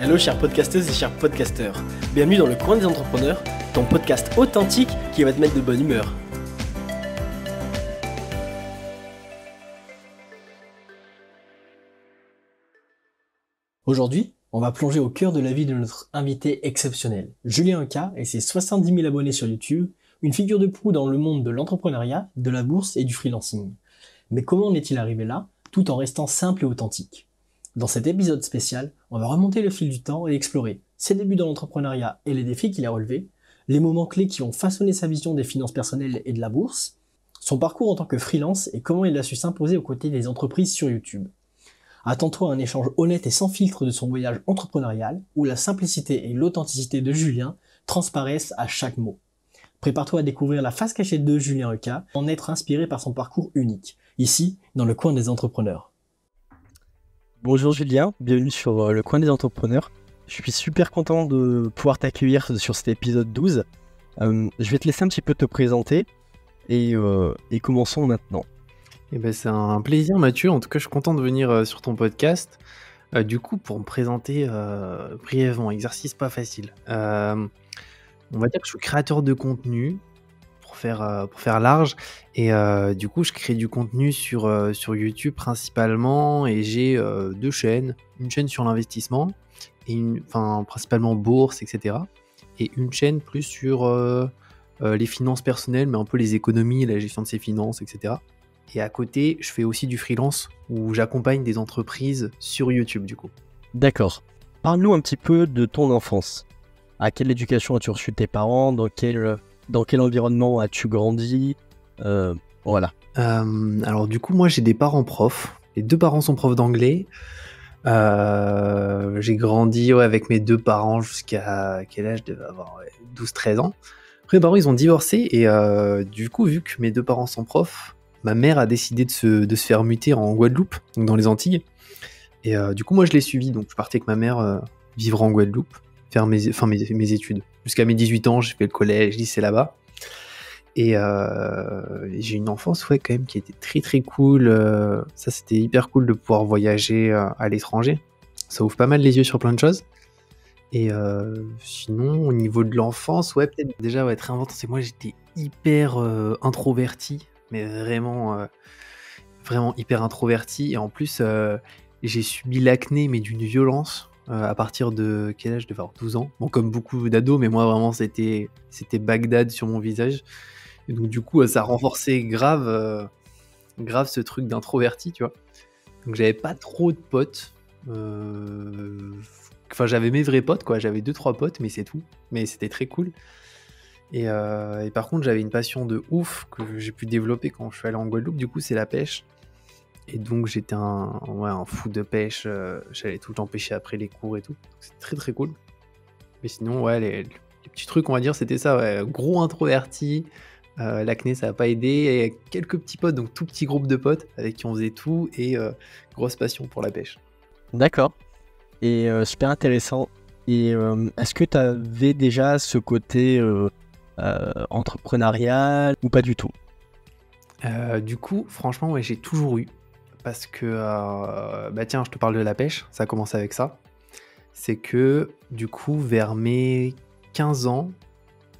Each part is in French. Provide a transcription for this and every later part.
Hello chères podcasteuses et chers podcasteurs, bienvenue dans le coin des entrepreneurs, ton podcast authentique qui va te mettre de bonne humeur. Aujourd'hui, on va plonger au cœur de la vie de notre invité exceptionnel, Julien Oka et ses 70 000 abonnés sur YouTube, une figure de proue dans le monde de l'entrepreneuriat, de la bourse et du freelancing. Mais comment en est-il arrivé là, tout en restant simple et authentique ? Dans cet épisode spécial, on va remonter le fil du temps et explorer ses débuts dans l'entrepreneuriat et les défis qu'il a relevés, les moments clés qui ont façonné sa vision des finances personnelles et de la bourse, son parcours en tant que freelance et comment il a su s'imposer aux côtés des entreprises sur YouTube. Attends-toi à un échange honnête et sans filtre de son voyage entrepreneurial, où la simplicité et l'authenticité de Julien transparaissent à chaque mot. Prépare-toi à découvrir la face cachée de Julien Oka, en être inspiré par son parcours unique, ici, dans le coin des entrepreneurs. Bonjour Julien, bienvenue sur le coin des entrepreneurs. Je suis super content de pouvoir t'accueillir sur cet épisode 12. Je vais te laisser un petit peu te présenter et commençons maintenant. Eh ben, c'est un plaisir Mathieu, en tout cas je suis content de venir sur ton podcast. Du coup pour me présenter brièvement, exercice pas facile. On va dire que je suis créateur de contenu pour faire large et du coup je crée du contenu sur YouTube principalement et j'ai deux chaînes, une chaîne sur l'investissement et principalement bourse etc. et une chaîne plus sur les finances personnelles mais un peu les économies, la gestion de ses finances etc. Et à côté, je fais aussi du freelance où j'accompagne des entreprises sur YouTube du coup. D'accord. Parle-nous un petit peu de ton enfance. À quelle éducation as-tu reçu tes parents ? Dans quel environnement as-tu grandi ? Voilà. Alors du coup, moi j'ai des parents profs. Les deux parents sont profs d'anglais. J'ai grandi avec mes deux parents jusqu'à quel âge ? Je devais avoir 12-13 ans. Après mes parents ils ont divorcé et du coup vu que mes deux parents sont profs, ma mère a décidé de se faire muter en Guadeloupe, donc dans les Antilles. Et du coup, moi, je l'ai suivi. Donc, je partais avec ma mère vivre en Guadeloupe, faire mes études. Jusqu'à mes 18 ans, j'ai fait le collège, lycée là-bas. Et j'ai une enfance, quand même, qui était très, très cool. Ça, c'était hyper cool de pouvoir voyager à l'étranger. Ça ouvre pas mal les yeux sur plein de choses. Et sinon, au niveau de l'enfance, peut-être déjà, être réinventant. C'est que moi, j'étais hyper introverti. Mais vraiment hyper introverti. Et en plus, j'ai subi l'acné, mais d'une violence à partir de quel âge ? Je devais avoir 12 ans. Bon, comme beaucoup d'ados, mais moi, vraiment, c'était Bagdad sur mon visage. Et donc, du coup, ça renforçait grave ce truc d'introverti, tu vois. Donc, j'avais pas trop de potes. J'avais mes vrais potes, quoi. J'avais 2-3 potes, mais c'est tout. Mais c'était très cool. Et par contre, j'avais une passion de ouf que j'ai pu développer quand je suis allé en Guadeloupe, du coup, c'est la pêche. Et donc, j'étais un fou de pêche. J'allais tout le temps pêcher après les cours et tout. C'est très, très cool. Mais sinon, les petits trucs, on va dire, c'était ça. Gros introverti. L'acné, ça n'a pas aidé. Et quelques petits potes, donc tout petit groupe de potes avec qui on faisait tout. Et grosse passion pour la pêche. D'accord. Et super intéressant. Et est-ce que tu avais déjà ce côté entrepreneurial ou pas du tout ? Du coup, franchement, j'ai toujours eu. Parce que, tiens, je te parle de la pêche, ça a commencé avec ça. C'est que, du coup, vers mes 15 ans,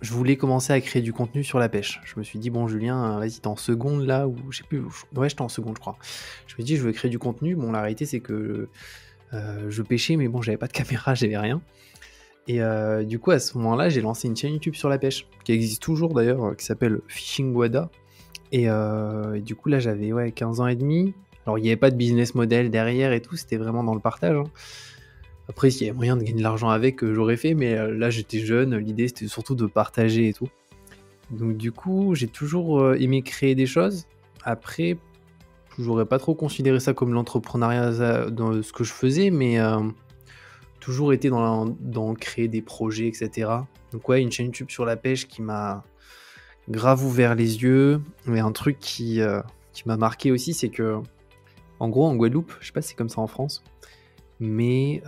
je voulais commencer à créer du contenu sur la pêche. Je me suis dit, bon, Julien, vas-y, t'es en seconde là, ou je sais plus. Ouais, j'étais en seconde, je crois. Je me suis dit, je veux créer du contenu. Bon, la réalité, c'est que je pêchais, mais bon, j'avais pas de caméra, j'avais rien. Et du coup, à ce moment-là, j'ai lancé une chaîne YouTube sur la pêche, qui existe toujours d'ailleurs, qui s'appelle Fishing Wada. Et du coup, là, j'avais 15 ans et demi. Alors, il n'y avait pas de business model derrière et tout, c'était vraiment dans le partage. Hein. Après, s'il y avait moyen de gagner de l'argent avec, j'aurais fait, mais là, j'étais jeune, l'idée, c'était surtout de partager et tout. Donc, du coup, j'ai toujours aimé créer des choses. Après, j'aurais pas trop considéré ça comme l'entrepreneuriat dans ce que je faisais, mais toujours été dans créer des projets, etc. Donc, une chaîne YouTube sur la pêche qui m'a grave ouvert les yeux. Mais un truc qui m'a marqué aussi, c'est que en gros, en Guadeloupe, je sais pas si c'est comme ça en France, mais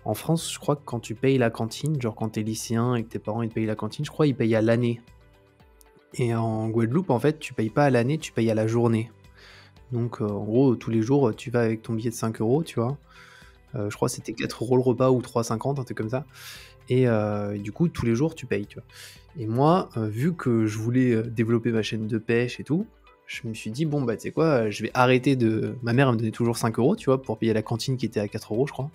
en France, je crois que quand tu payes la cantine, genre quand t'es lycéen et que tes parents ils te payent la cantine, je crois ils payent à l'année. Et en Guadeloupe, en fait, tu payes pas à l'année, tu payes à la journée. Donc en gros, tous les jours, tu vas avec ton billet de 5 euros, tu vois. Je crois que c'était 4 € le repas ou 3,50 €, un truc comme ça. Et du coup, tous les jours, tu payes, tu vois. Et moi, vu que je voulais développer ma chaîne de pêche et tout, je me suis dit, bon, bah, tu sais quoi, je vais arrêter de. Ma mère, elle me donnait toujours 5 €, tu vois, pour payer la cantine qui était à 4 €, je crois.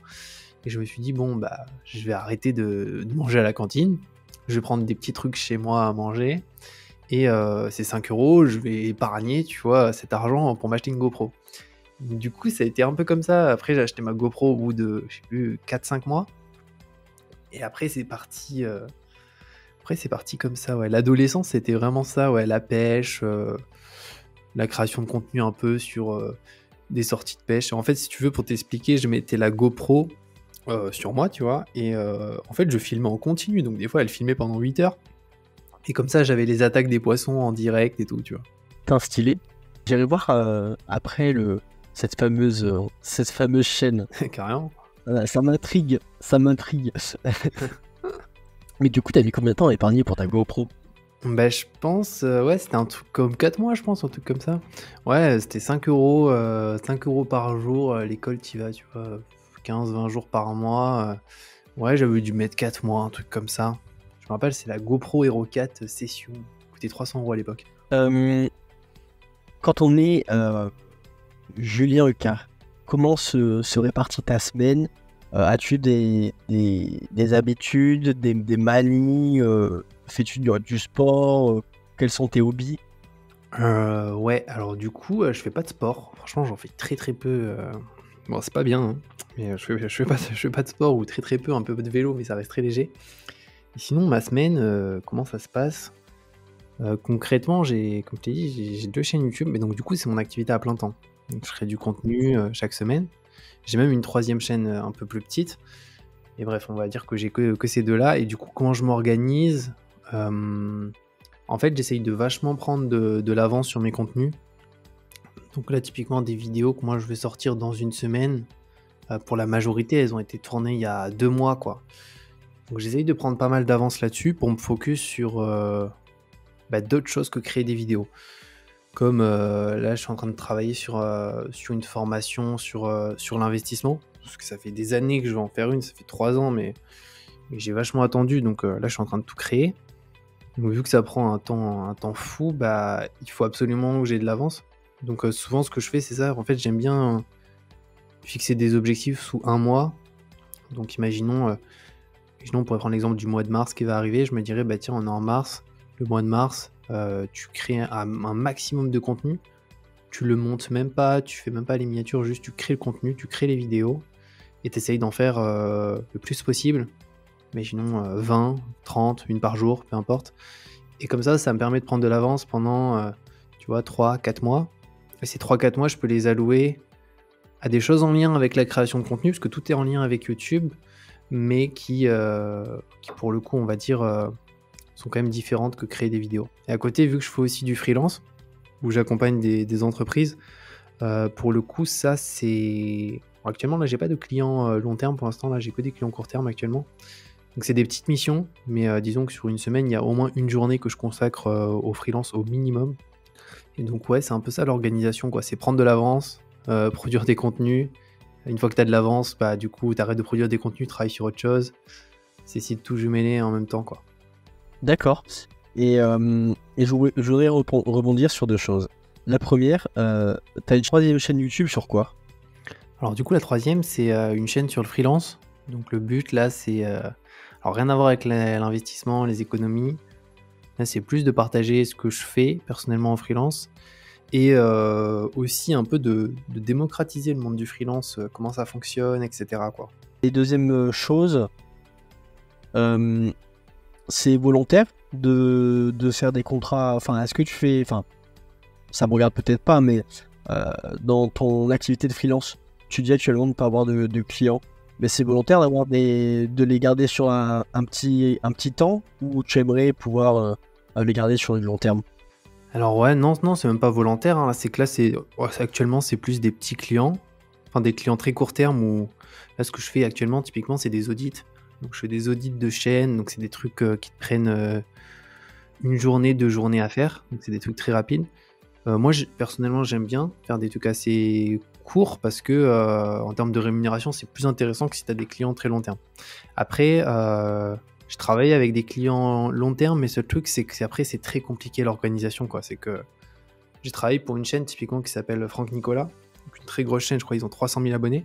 Et je me suis dit, bon, bah, je vais arrêter de manger à la cantine. Je vais prendre des petits trucs chez moi à manger. Et ces 5 €, je vais épargner, tu vois, cet argent pour m'acheter une GoPro. Du coup, ça a été un peu comme ça. Après, j'ai acheté ma GoPro au bout de, je sais plus, 4-5 mois. Et après, c'est parti. Après, c'est parti comme ça, ouais. L'adolescence, c'était vraiment ça, ouais. La pêche, la création de contenu un peu sur des sorties de pêche. En fait, si tu veux, pour t'expliquer, je mettais la GoPro sur moi, tu vois. Et en fait, je filmais en continu. Donc, des fois, elle filmait pendant 8 heures. Et comme ça, j'avais les attaques des poissons en direct et tout, tu vois. Putain, stylé. J'irai voir après cette fameuse chaîne. Carrément. Voilà, ça m'intrigue. Mais du coup, t'as mis combien de temps à épargner pour ta GoPro? Bah, je pense, ouais, c'était un truc comme 4 mois, je pense, un truc comme ça. Ouais, c'était 5 €, 5 € par jour. À l'école, t'y vas, tu vois, 15-20 jours par mois. Ouais, j'avais dû mettre 4 mois, un truc comme ça. Je me rappelle, c'est la GoPro Hero 4 Session. Coûtait 300 € à l'époque. Quand on est Julien Eka, comment se répartit ta semaine? As-tu des habitudes, des manies? Fais-tu du sport? Quels sont tes hobbies? Ouais, alors du coup, je fais pas de sport. Franchement, j'en fais très très peu. Bon, c'est pas bien, hein, mais je fais pas de sport ou très très peu, un peu de vélo, mais ça reste très léger. Et sinon, ma semaine, comment ça se passe? Concrètement, comme je t'ai dit, j'ai 2 chaînes YouTube, mais donc du coup, c'est mon activité à plein temps. Donc je crée du contenu chaque semaine. J'ai même une 3e chaîne un peu plus petite. Et bref, on va dire que j'ai que ces 2-là. Et du coup, comment je m'organise? En fait, j'essaye de vachement prendre de l'avance sur mes contenus. Donc là, typiquement, des vidéos que moi je vais sortir dans une semaine, pour la majorité, elles ont été tournées il y a 2 mois, quoi. Donc j'essaye de prendre pas mal d'avance là-dessus pour me focus sur d'autres choses que créer des vidéos. Comme là, je suis en train de travailler sur une formation sur l'investissement. Parce que ça fait des années que je vais en faire une, ça fait 3 ans, mais j'ai vachement attendu. Donc là, je suis en train de tout créer. Donc vu que ça prend un temps fou, il faut absolument que j'ai de l'avance. Donc souvent, ce que je fais, c'est ça. En fait, j'aime bien fixer des objectifs sous 1 mois. Donc imaginons, on pourrait prendre l'exemple du mois de mars qui va arriver. Je me dirais, tiens, on est en mars. Le mois de mars, tu crées un maximum de contenu. Tu le montes même pas, tu fais même pas les miniatures, juste tu crées le contenu, tu crées les vidéos et tu essayes d'en faire le plus possible. Imaginons 20, 30, une par jour, peu importe. Et comme ça me permet de prendre de l'avance pendant, tu vois, 3-4 mois. Et ces 3-4 mois, je peux les allouer à des choses en lien avec la création de contenu, parce que tout est en lien avec YouTube, mais qui pour le coup, on va dire, sont quand même différentes que créer des vidéos. Et à côté, vu que je fais aussi du freelance, où j'accompagne des entreprises, pour le coup, ça c'est... Actuellement, là, j'ai pas de clients long terme pour l'instant, là, j'ai que des clients court terme actuellement. Donc c'est des petites missions, mais disons que sur une semaine, il y a au moins une journée que je consacre au freelance au minimum. Et donc ouais, c'est un peu ça l'organisation, quoi. C'est prendre de l'avance, produire des contenus. Une fois que tu as de l'avance, du coup, tu arrêtes de produire des contenus, travailles sur autre chose. C'est essayer de tout jumeler en même temps, quoi. D'accord. Et je voudrais rebondir sur 2 choses. La première, t'as une 3e chaîne YouTube sur quoi? Alors du coup, la 3e, c'est une chaîne sur le freelance. Donc le but, là, c'est... alors rien à voir avec l'investissement, les économies. Là, c'est plus de partager ce que je fais personnellement en freelance. Et aussi un peu de démocratiser le monde du freelance, comment ça fonctionne, etc., quoi. Et deuxième chose, c'est volontaire de faire des contrats. Enfin, est-ce que tu fais... Enfin, ça me regarde peut-être pas, mais dans ton activité de freelance, tu dis actuellement de ne pas avoir de clients. Mais c'est volontaire de les garder sur un petit temps, ou tu aimerais pouvoir les garder sur du long terme? Alors ouais, non, c'est même pas volontaire, hein. Là, c'est que là, actuellement, c'est plus des petits clients, enfin des clients très court terme, où là, ce que je fais actuellement, typiquement, c'est des audits. Donc je fais des audits de chaîne, donc c'est des trucs qui te prennent une journée, 2 journées à faire, donc c'est des trucs très rapides. Moi, personnellement, j'aime bien faire des trucs assez courts parce que en termes de rémunération, c'est plus intéressant que si tu as des clients très long terme. Après, je travaille avec des clients long terme, mais ce truc, c'est que après, c'est très compliqué l'organisation, quoi. C'est que j'ai travaillé pour une chaîne typiquement qui s'appelle Franck Nicolas, donc une très grosse chaîne, je crois ils ont 300 000 abonnés.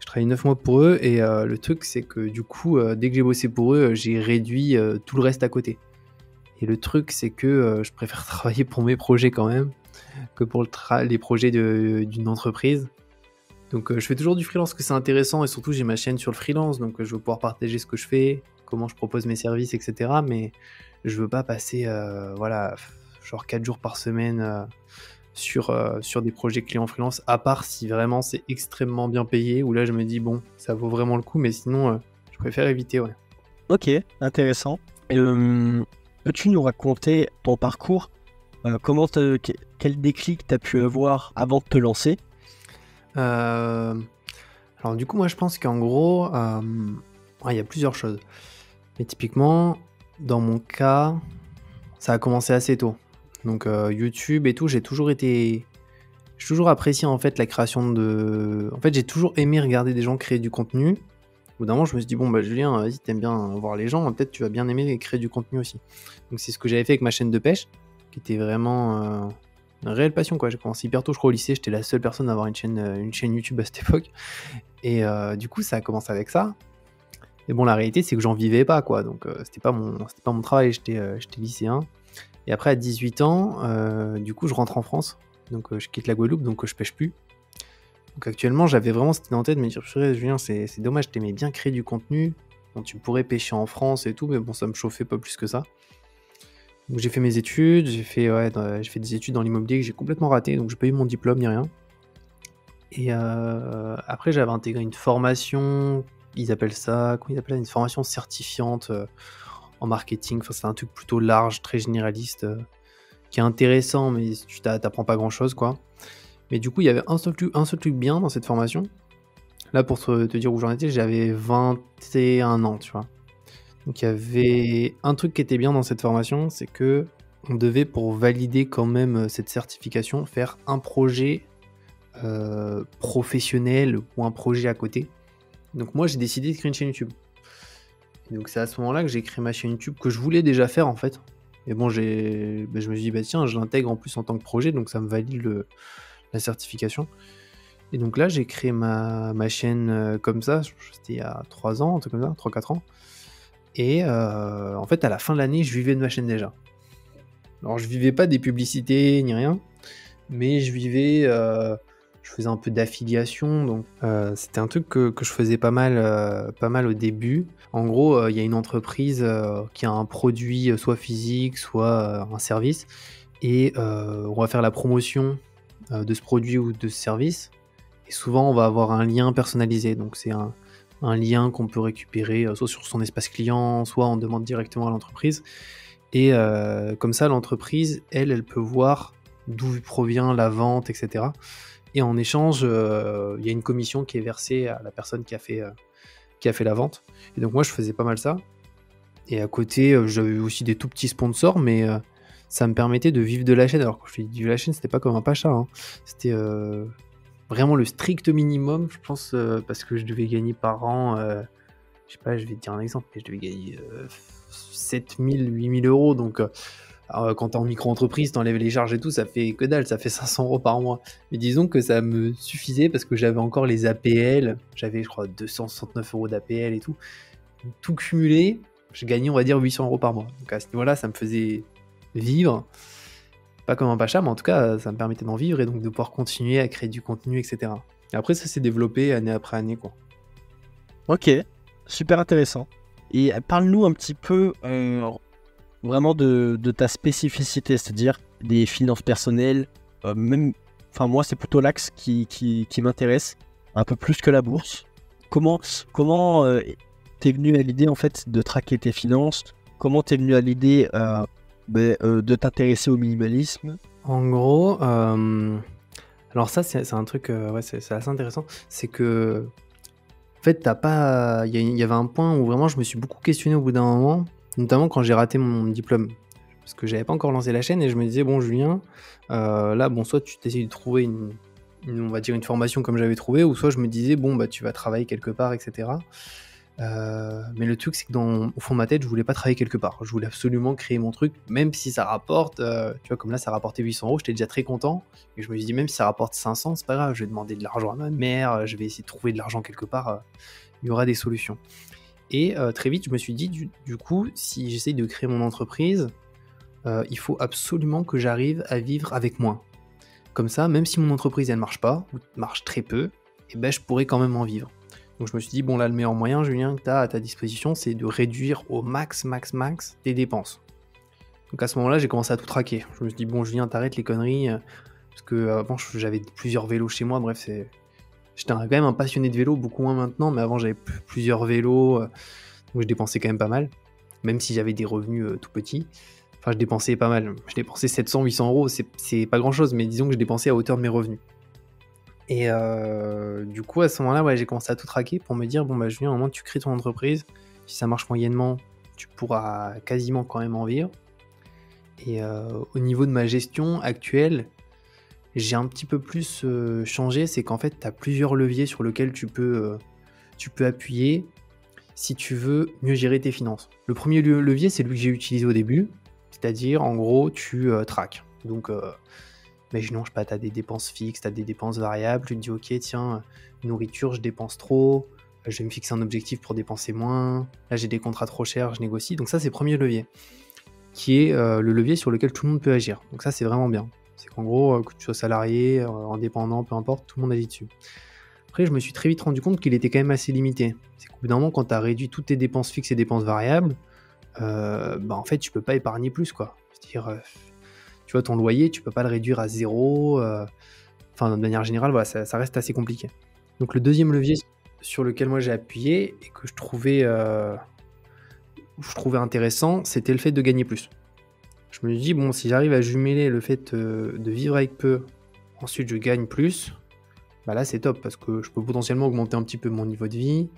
Je travaillé 9 mois pour eux et le truc, c'est que du coup, dès que j'ai bossé pour eux, j'ai réduit tout le reste à côté. Et le truc, c'est que je préfère travailler pour mes projets quand même que pour les projets d'une entreprise. Donc je fais toujours du freelance parce que c'est intéressant et surtout j'ai ma chaîne sur le freelance, donc je veux pouvoir partager ce que je fais, comment je propose mes services, etc. Mais je veux pas passer voilà, genre 4 jours par semaine sur des projets clients freelance, à part si vraiment c'est extrêmement bien payé, où là je me dis bon, ça vaut vraiment le coup, mais sinon je préfère éviter, ouais. Ok, intéressant. Peux-tu nous raconter ton parcours? Quel déclic t'as pu avoir avant de te lancer? Alors du coup, moi je pense qu'en gros, il y a plusieurs choses. Mais typiquement, dans mon cas, ça a commencé assez tôt. Donc YouTube et tout, j'ai toujours apprécié en fait la création de... En fait, j'ai toujours aimé regarder des gens créer du contenu. Au bout d'un moment, je me suis dit, bon, bah Julien, vas-y, t'aimes bien voir les gens, peut-être tu vas bien aimer créer du contenu aussi. Donc c'est ce que j'avais fait avec ma chaîne de pêche, qui était vraiment une réelle passion, quoi. J'ai commencé hyper tôt, je crois, au lycée, j'étais la seule personne à avoir une chaîne YouTube à cette époque. Et du coup, ça a commencé avec ça. Et bon, la réalité, c'est que j'en vivais pas, quoi. Donc c'était pas mon travail, j'étais lycéen. Et après, à 18 ans, du coup, je rentre en France. Donc je quitte la Guadeloupe, donc je pêche plus. Donc actuellement, j'avais vraiment cette idée en tête de me dire, Julien, c'est dommage, t'aimais bien créer du contenu. Bon, tu pourrais pêcher en France et tout, mais bon, ça me chauffait pas plus que ça. Donc j'ai fait mes études, j'ai fait des études dans l'immobilier que j'ai complètement raté, donc j'ai pas eu mon diplôme ni rien. Et après, j'avais intégré une formation, ils appellent ça une formation certifiante en marketing. Enfin, c'est un truc plutôt large, très généraliste, qui est intéressant, mais tu t'apprends pas grand-chose, quoi. Mais du coup, il y avait un seul truc bien dans cette formation. Là, pour te dire où j'en étais, j'avais 21 ans, tu vois. Donc, il y avait un truc qui était bien dans cette formation, c'est que on devait, pour valider quand même cette certification, faire un projet professionnel ou un projet à côté. Donc, moi, j'ai décidé de créer une chaîne YouTube. Et donc, c'est à ce moment-là que j'ai créé ma chaîne YouTube que je voulais déjà faire, en fait. Et bon, je me suis dit, tiens, je l'intègre en plus en tant que projet, donc ça me valide la certification. Et donc là, j'ai créé ma chaîne comme ça, c'était il y a 3 ans, un truc comme ça, 3-4 ans. Et en fait, à la fin de l'année, je vivais de ma chaîne déjà. Alors, je vivais pas des publicités ni rien, mais je faisais un peu d'affiliation, donc c'était un truc que je faisais pas mal au début. En gros, il y a une entreprise qui a un produit soit physique, soit un service, et on va faire la promotion de ce produit ou de ce service, et souvent on va avoir un lien personnalisé, donc c'est un lien qu'on peut récupérer soit sur son espace client, soit on demande directement à l'entreprise, et comme ça l'entreprise, elle peut voir d'où provient la vente, etc. Et en échange, il y a une commission qui est versée à la personne qui a fait la vente. Et donc moi, je faisais pas mal ça. Et à côté, j'avais aussi des tout petits sponsors, mais ça me permettait de vivre de la chaîne. Alors quand je dis vivre de la chaîne, c'était pas comme un pacha, hein. C'était vraiment le strict minimum, je pense, parce que je devais gagner par an, je sais pas, je vais te dire un exemple, mais je devais gagner 7 000, 8 000 euros. Donc quand t'es en micro-entreprise, t'enlèves les charges et tout, ça fait que dalle, ça fait 500 euros par mois. Mais disons que ça me suffisait parce que j'avais encore les APL, j'avais je crois 269 euros d'APL et tout. Donc, tout cumulé, je gagnais on va dire 800 euros par mois. Donc à ce niveau-là, ça me faisait vivre. Pas comme un pacha, mais en tout cas, ça me permettait d'en vivre et donc de pouvoir continuer à créer du contenu, etc. Et après, ça s'est développé année après année, quoi. Ok, super intéressant. Et parle-nous un petit peu vraiment de ta spécificité, c'est-à-dire des finances personnelles, moi c'est plutôt l'axe qui m'intéresse, un peu plus que la bourse. Comment t'es venu à l'idée en fait de traquer tes finances? Comment t'es venu à l'idée de t'intéresser au minimalisme? En gros, alors ça c'est un truc, c'est assez intéressant, c'est que en fait il y avait un point où vraiment je me suis beaucoup questionné au bout d'un moment, notamment quand j'ai raté mon diplôme. parce que j'avais pas encore lancé la chaîne et je me disais, bon, Julien, là, bon, soit tu t'essayes de trouver on va dire une formation comme j'avais trouvé, ou soit je me disais, bon, bah, tu vas travailler quelque part, etc. Mais le truc, c'est que au fond de ma tête, je voulais pas travailler quelque part. Je voulais absolument créer mon truc, même si ça rapporte, tu vois, comme là, ça rapportait 800 euros, j'étais déjà très content. Et je me suis dit, même si ça rapporte 500, c'est pas grave, je vais demander de l'argent à ma mère, je vais essayer de trouver de l'argent quelque part, il y aura des solutions. Et très vite, je me suis dit, du coup, si j'essaye de créer mon entreprise, il faut absolument que j'arrive à vivre avec moins. Comme ça, même si mon entreprise, elle marche pas, ou marche très peu, et ben, je pourrais quand même en vivre. Donc je me suis dit, bon là, le meilleur moyen, Julien, que tu as à ta disposition, c'est de réduire au max tes dépenses. Donc à ce moment-là, j'ai commencé à tout traquer. Je me suis dit, bon Julien, t'arrêtes les conneries, parce que avant, j'avais plusieurs vélos chez moi, bref, j'étais quand même un passionné de vélo, beaucoup moins maintenant, mais avant, j'avais plusieurs vélos, donc je dépensais quand même pas mal, même si j'avais des revenus tout petits. Enfin, je dépensais pas mal. Je dépensais 700-800 euros, c'est pas grand-chose, mais disons que je dépensais à hauteur de mes revenus. Et du coup, à ce moment-là, ouais, j'ai commencé à tout traquer pour me dire, bon bah Julien, au moment où tu crées ton entreprise, si ça marche moyennement, tu pourras quasiment quand même en vivre. Et au niveau de ma gestion actuelle, j'ai un petit peu plus changé, c'est qu'en fait, tu as plusieurs leviers sur lesquels tu peux appuyer si tu veux mieux gérer tes finances. Le premier levier, c'est celui que j'ai utilisé au début, c'est-à-dire, en gros, tu traques. Donc, imaginons, je sais pas, tu as des dépenses fixes, tu as des dépenses variables, tu te dis, ok, tiens, nourriture, je dépense trop, je vais me fixer un objectif pour dépenser moins, là j'ai des contrats trop chers, je négocie. Donc ça, c'est le premier levier, qui est le levier sur lequel tout le monde peut agir. Donc ça, c'est vraiment bien. C'est qu'en gros, que tu sois salarié, indépendant, peu importe, tout le monde agit dessus. Après, je me suis très vite rendu compte qu'il était quand même assez limité. C'est qu'au bout d'un moment, quand tu as réduit toutes tes dépenses fixes et dépenses variables, en fait, tu peux pas épargner plus, quoi. C'est-à-dire, tu vois, ton loyer, tu peux pas le réduire à zéro. Enfin, de manière générale, voilà, ça reste assez compliqué. Donc, le deuxième levier sur lequel moi j'ai appuyé et que je trouvais intéressant, c'était le fait de gagner plus. Je me dis, bon, si j'arrive à jumeler le fait de vivre avec peu, ensuite je gagne plus, bah là c'est top parce que je peux potentiellement augmenter un petit peu mon niveau de vie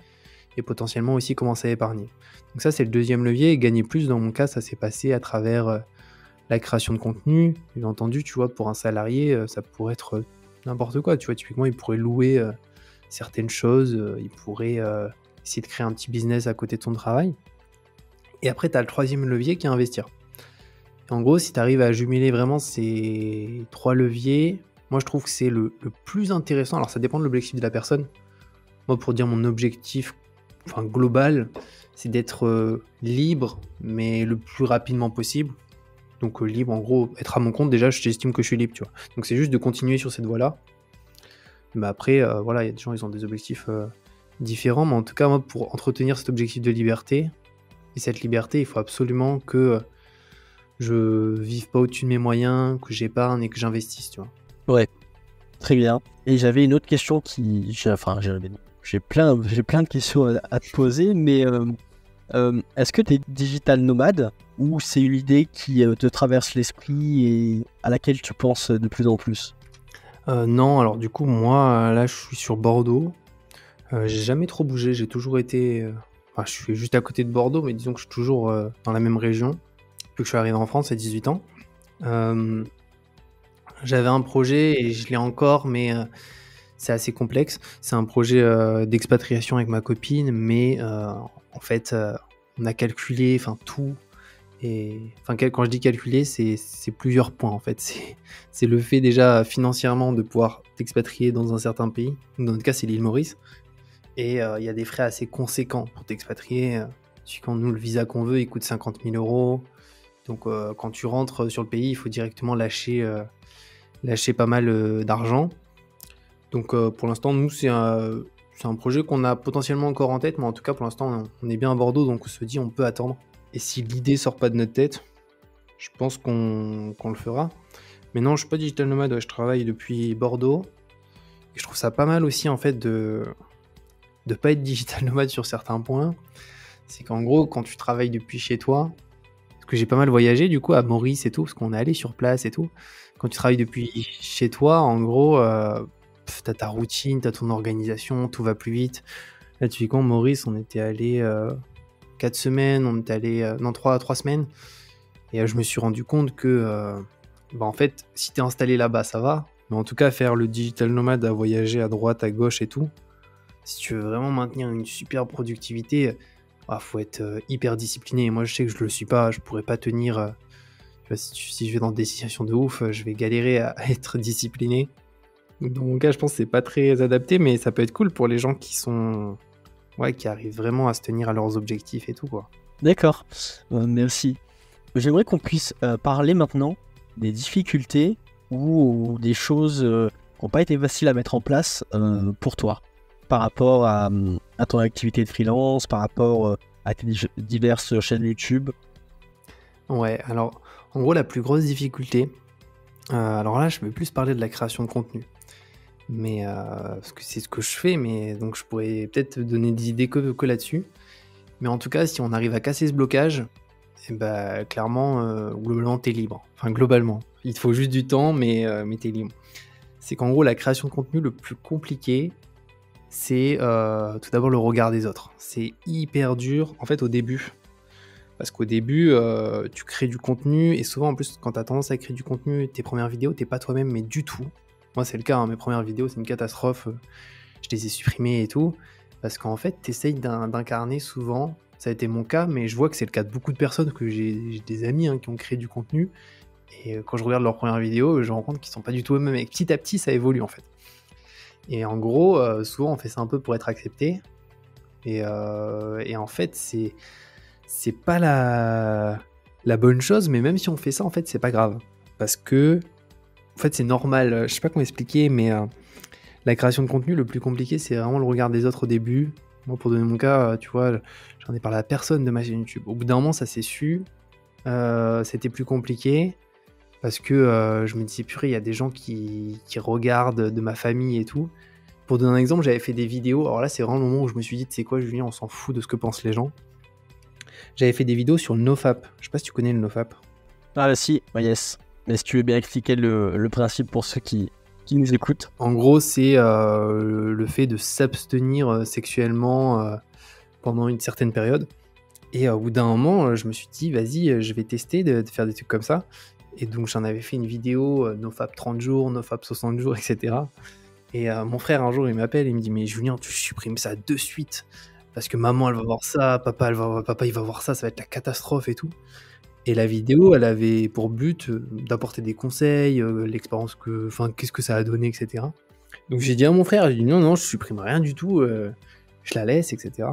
et potentiellement aussi commencer à épargner. Donc ça, c'est le deuxième levier. Et gagner plus, dans mon cas, ça s'est passé à travers la création de contenu. Bien entendu, tu vois, pour un salarié, ça pourrait être n'importe quoi. Tu vois, typiquement, il pourrait louer certaines choses, il pourrait essayer de créer un petit business à côté de son travail. Et après, tu as le troisième levier qui est investir. Et en gros, si tu arrives à jumeler vraiment ces trois leviers, moi, je trouve que c'est le plus intéressant. Alors, ça dépend de l'objectif de la personne. Moi, pour dire mon objectif global, c'est d'être libre, mais le plus rapidement possible. Donc libre, en gros, être à mon compte, déjà, j'estime que je suis libre, tu vois. Donc c'est juste de continuer sur cette voie-là. Mais après, voilà, il y a des gens, ils ont des objectifs différents. Mais en tout cas, moi, pour entretenir cet objectif de liberté, et cette liberté, il faut absolument que je vive pas au-dessus de mes moyens, que j'épargne et que j'investisse, tu vois. Ouais, très bien. Et j'avais une autre question j'ai plein de questions à te poser, mais est-ce que tu es digital nomade ou c'est une idée qui te traverse l'esprit et à laquelle tu penses de plus en plus? Non, alors du coup, moi, là, je suis sur Bordeaux. J'ai jamais trop bougé, j'ai toujours été... je suis juste à côté de Bordeaux, mais disons que je suis toujours dans la même région. Depuis que je suis arrivé en France à 18 ans. J'avais un projet et je l'ai encore, mais c'est assez complexe. C'est un projet d'expatriation avec ma copine, mais en fait, on a calculé tout. Et quand je dis calculer, c'est plusieurs points en fait. C'est le fait déjà financièrement de pouvoir t'expatrier dans un certain pays. Dans notre cas, c'est l'île Maurice. Et il y a des frais assez conséquents pour t'expatrier. Quand nous, le visa qu'on veut, il coûte 50 000 euros. Donc quand tu rentres sur le pays, il faut directement lâcher pas mal d'argent. Donc pour l'instant, nous, c'est un projet qu'on a potentiellement encore en tête, mais en tout cas, pour l'instant, on est bien à Bordeaux, donc on se dit on peut attendre. Et si l'idée sort pas de notre tête, je pense qu'on le fera. Mais non, je suis pas digital nomade, je travaille depuis Bordeaux. Et je trouve ça pas mal aussi, en fait, de pas être digital nomade sur certains points. C'est qu'en gros, quand tu travailles depuis chez toi, parce que j'ai pas mal voyagé, du coup, à Maurice et tout, parce qu'on est allé sur place et tout. Quand tu travailles depuis chez toi, en gros, t'as ta routine, t'as ton organisation, tout va plus vite. Là, typiquement, Maurice, on était allé 4 semaines, on était allé... 3 semaines. Et je me suis rendu compte que, en fait, si t'es installé là-bas, ça va. Mais en tout cas, faire le digital nomade à voyager à droite, à gauche et tout, si tu veux vraiment maintenir une super productivité, faut être hyper discipliné. Et moi, je sais que je le suis pas, je pourrais pas tenir. Tu vois, si je vais dans des situations de ouf, je vais galérer à être discipliné. Donc, dans mon cas, je pense que c'est pas très adapté, mais ça peut être cool pour les gens qui arrivent vraiment à se tenir à leurs objectifs et tout, quoi. D'accord, merci. J'aimerais qu'on puisse parler maintenant des difficultés ou des choses qui n'ont pas été faciles à mettre en place pour toi par rapport à ton activité de freelance, par rapport à tes diverses chaînes YouTube. Ouais, alors en gros la plus grosse difficulté, alors là je vais plus parler de la création de contenu, mais parce que c'est ce que je fais, mais donc je pourrais peut-être te donner des idées que là-dessus. Mais en tout cas, si on arrive à casser ce blocage, clairement, globalement, t'es libre. Enfin, globalement. Il te faut juste du temps, mais t'es libre. C'est qu'en gros, la création de contenu le plus compliqué, c'est tout d'abord le regard des autres. C'est hyper dur, en fait, au début. Parce qu'au début, tu crées du contenu, et souvent, en plus, quand t'as tendance à créer du contenu, tes premières vidéos, t'es pas toi-même, mais du tout. Moi, c'est le cas, hein, mes premières vidéos, c'est une catastrophe. Je les ai supprimées et tout. Parce qu'en fait, t'essayes d'incarner souvent, ça a été mon cas, mais je vois que c'est le cas de beaucoup de personnes, que j'ai des amis qui ont créé du contenu, et quand je regarde leurs premières vidéos, je me rends compte qu'ils sont pas du tout eux-mêmes, et petit à petit, ça évolue en fait. Et en gros, souvent on fait ça un peu pour être accepté, et en fait, c'est pas la bonne chose, mais même si on fait ça, en fait, c'est pas grave. Parce que, en fait, c'est normal, je sais pas comment expliquer, mais la création de contenu, le plus compliqué, c'est vraiment le regard des autres au début. Moi, pour donner mon cas, tu vois, j'en ai parlé à personne de ma chaîne YouTube. Au bout d'un moment, ça s'est su. C'était plus compliqué parce que je me disais, purée, il y a des gens qui regardent, de ma famille et tout. Pour donner un exemple, j'avais fait des vidéos. Alors là, c'est vraiment le moment où je me suis dit, tu sais quoi, Julien, on s'en fout de ce que pensent les gens. J'avais fait des vidéos sur le NoFap. Je sais pas si tu connais le NoFap. Ah, si, yes. Mais si tu veux bien expliquer le principe pour ceux qui nous écoutent. En gros, c'est le fait de s'abstenir sexuellement pendant une certaine période. Et au bout d'un moment, je me suis dit, vas-y, je vais tester de faire des trucs comme ça. Et donc, j'en avais fait une vidéo, NoFap 30 jours, NoFap 60 jours, etc. Et mon frère, un jour, il m'appelle, il me dit, mais Julien, tu supprimes ça de suite. Parce que maman, elle va voir ça, papa, il va voir ça, ça va être la catastrophe et tout. Et la vidéo, elle avait pour but d'apporter des conseils, l'expérience qu'est-ce que ça a donné, etc. Donc j'ai dit à mon frère, j'ai dit non, je supprime rien du tout, je la laisse, etc.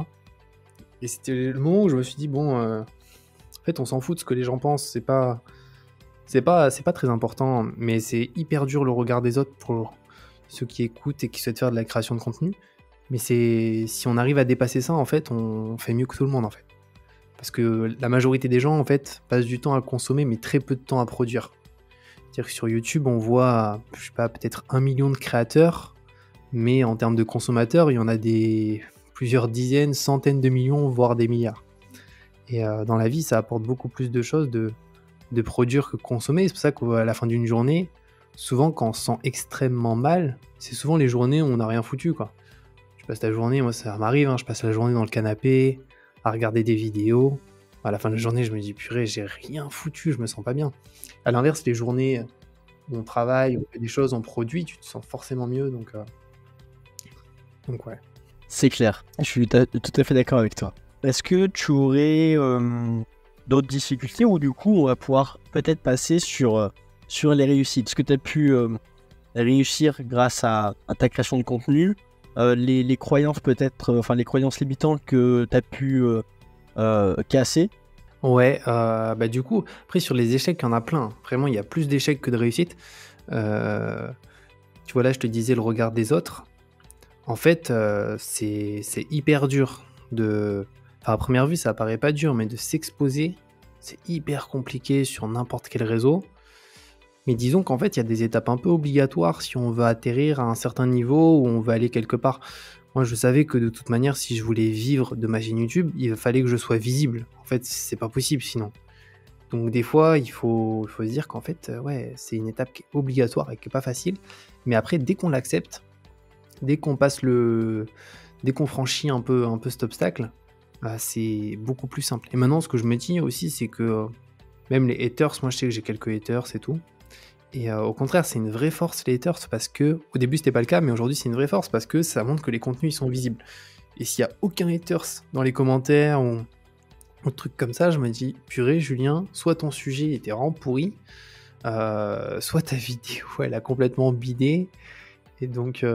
Et c'était le moment où je me suis dit, bon, en fait, on s'en fout de ce que les gens pensent, c'est pas très important, mais c'est hyper dur le regard des autres pour ceux qui écoutent et qui souhaitent faire de la création de contenu. Mais si on arrive à dépasser ça, en fait, on fait mieux que tout le monde, en fait. Parce que la majorité des gens, en fait, passent du temps à consommer, mais très peu de temps à produire. C'est-à-dire que sur YouTube, on voit, je sais pas, peut-être 1 million de créateurs, mais en termes de consommateurs, il y en a plusieurs dizaines, centaines de millions, voire des milliards. Et dans la vie, ça apporte beaucoup plus de choses de produire que de consommer. C'est pour ça qu'à la fin d'une journée, souvent, quand on se sent extrêmement mal, c'est souvent les journées où on n'a rien foutu, quoi. Tu passes ta journée, moi ça m'arrive, je passe la journée dans le canapé, à regarder des vidéos. À la fin de la journée, je me dis, purée, j'ai rien foutu, je me sens pas bien. À l'inverse, les journées où on travaille, on fait des choses, on produit, tu te sens forcément mieux, donc ouais. C'est clair, je suis tout à fait d'accord avec toi. Est-ce que tu aurais d'autres difficultés ou du coup, on va pouvoir peut-être passer sur les réussites? Est-ce que tu as pu réussir grâce à ta création de contenu? Les croyances peut-être, les croyances limitantes que tu as pu casser? Ouais, du coup, après sur les échecs, il y en a plein. Vraiment, il y a plus d'échecs que de réussites. Tu vois, là, je te disais le regard des autres. En fait, c'est hyper dur à première vue, ça paraît pas dur, mais de s'exposer, c'est hyper compliqué sur n'importe quel réseau. Mais disons qu'en fait, il y a des étapes un peu obligatoires si on veut atterrir à un certain niveau ou on veut aller quelque part. Moi, je savais que de toute manière, si je voulais vivre de ma chaîne YouTube, il fallait que je sois visible. En fait, c'est pas possible sinon. Donc des fois, il faut se dire qu'en fait, c'est une étape qui est obligatoire et qui est pas facile. Mais après, dès qu'on l'accepte, dès qu'on franchit un peu cet obstacle, c'est beaucoup plus simple. Et maintenant, ce que je me dis aussi, c'est que Même les haters, moi je sais que j'ai quelques haters et tout. Et au contraire, c'est une vraie force les haters parce que, au début c'était pas le cas, mais aujourd'hui c'est une vraie force parce que ça montre que les contenus ils sont visibles. Et s'il y a aucun haters dans les commentaires ou trucs comme ça, je me dis, purée Julien, soit ton sujet était vraiment pourri, soit ta vidéo elle a complètement bidé. Et donc,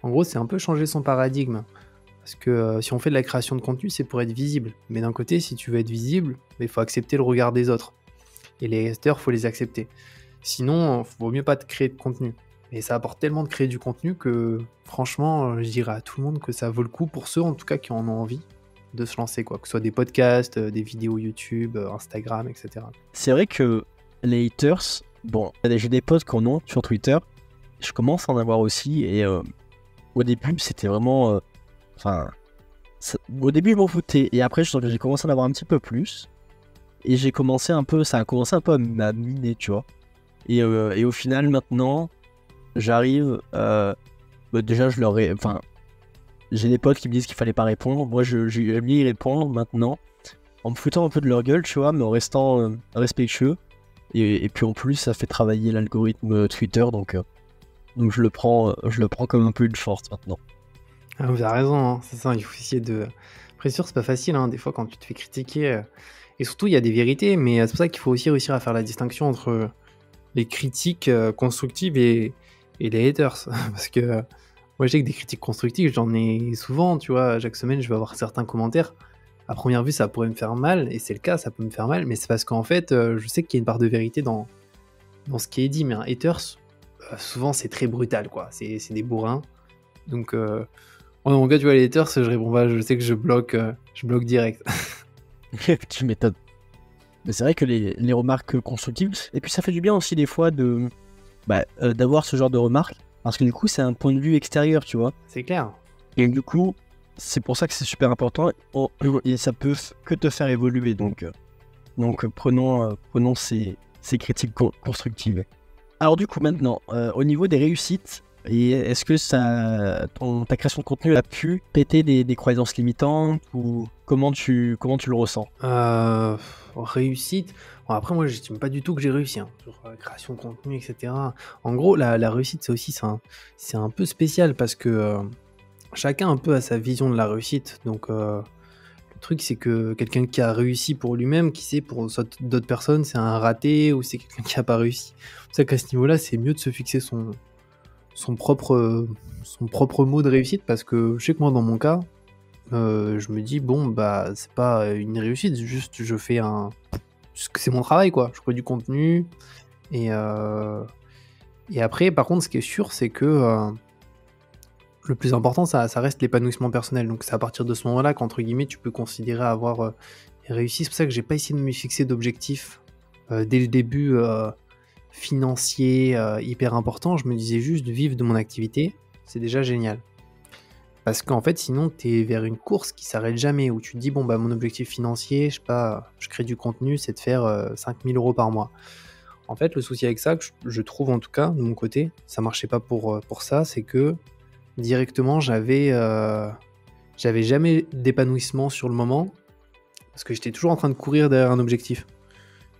en gros, c'est un peu changer son paradigme. Parce que si on fait de la création de contenu, c'est pour être visible. Mais d'un côté, si tu veux être visible, il faut accepter le regard des autres. Et les haters, il faut les accepter. Sinon, il vaut mieux pas de créer de contenu. Et ça apporte tellement de créer du contenu que, franchement, je dirais à tout le monde que ça vaut le coup, pour ceux en tout cas qui en ont envie, de se lancer, quoi. Que ce soit des podcasts, des vidéos YouTube, Instagram, etc. C'est vrai que les haters, bon, j'ai des potes qui en ont sur Twitter, je commence à en avoir aussi, et au début, c'était vraiment... au début, je m'en foutais, et après, j'ai commencé à en avoir un petit peu plus, et ça a commencé un peu à m'aminer, tu vois. Et au final, maintenant, j'arrive... déjà, j'ai des potes qui me disent qu'il fallait pas répondre. Moi, j'aime bien y répondre maintenant, en me foutant un peu de leur gueule, tu vois, mais en restant respectueux. Et puis en plus, ça fait travailler l'algorithme Twitter, donc je le prends comme un peu une force maintenant. Ah, vous avez raison, hein, c'est ça, il faut essayer de... Après, sûr, c'est pas facile, hein, des fois, quand tu te fais critiquer. Et surtout, il y a des vérités, mais c'est pour ça qu'il faut aussi réussir à faire la distinction entre les critiques constructives et les haters. Parce que moi, je sais que des critiques constructives, j'en ai souvent, tu vois. Chaque semaine, je vais avoir certains commentaires. À première vue, ça pourrait me faire mal, et c'est le cas, ça peut me faire mal, mais c'est parce qu'en fait, je sais qu'il y a une part de vérité dans ce qui est dit, mais un haters, souvent, c'est très brutal, quoi. C'est des bourrins. Donc, en mon cas, tu vois, les haters, je réponds pas, je sais que je bloque direct. Tu m'étonnes. Mais c'est vrai que les remarques constructives, et puis ça fait du bien aussi des fois d'avoir ce genre de remarques, parce que du coup, c'est un point de vue extérieur, tu vois. C'est clair. Et du coup, c'est pour ça que c'est super important, et ça peut que te faire évoluer. Donc prenons ces critiques constructives. Alors du coup, maintenant, au niveau des réussites, est-ce que ta création de contenu a pu péter des croyances limitantes, ou comment tu le ressens? Réussite. Bon, après, moi, j'estime pas du tout que j'ai réussi, hein, sur la création de contenu, etc. En gros, la réussite, c'est un peu spécial parce que chacun un peu a sa vision de la réussite. Donc, le truc, c'est que quelqu'un qui a réussi pour lui-même, qui sait pour d'autres personnes, c'est un raté ou c'est quelqu'un qui a pas réussi. C'est pour ça qu'à ce niveau-là, c'est mieux de se fixer son propre mot de réussite, parce que je sais que moi, dans mon cas, je me dis, bon, bah, c'est pas une réussite, juste je fais c'est mon travail, quoi. Je crée du contenu, et après, par contre, ce qui est sûr, c'est que le plus important, ça reste l'épanouissement personnel. Donc c'est à partir de ce moment-là qu'entre guillemets, tu peux considérer avoir réussi. C'est pour ça que j'ai pas essayé de me fixer d'objectifs dès le début financier hyper important. Je me disais juste de vivre de mon activité, c'est déjà génial. Parce qu'en fait, sinon, t'es vers une course qui s'arrête jamais, où tu te dis, bon, bah, mon objectif financier, je sais pas, je crée du contenu, c'est de faire 5000 € par mois. En fait, le souci avec ça, que je trouve en tout cas, de mon côté, ça marchait pas pour ça, c'est que directement, j'avais jamais d'épanouissement sur le moment, parce que j'étais toujours en train de courir derrière un objectif.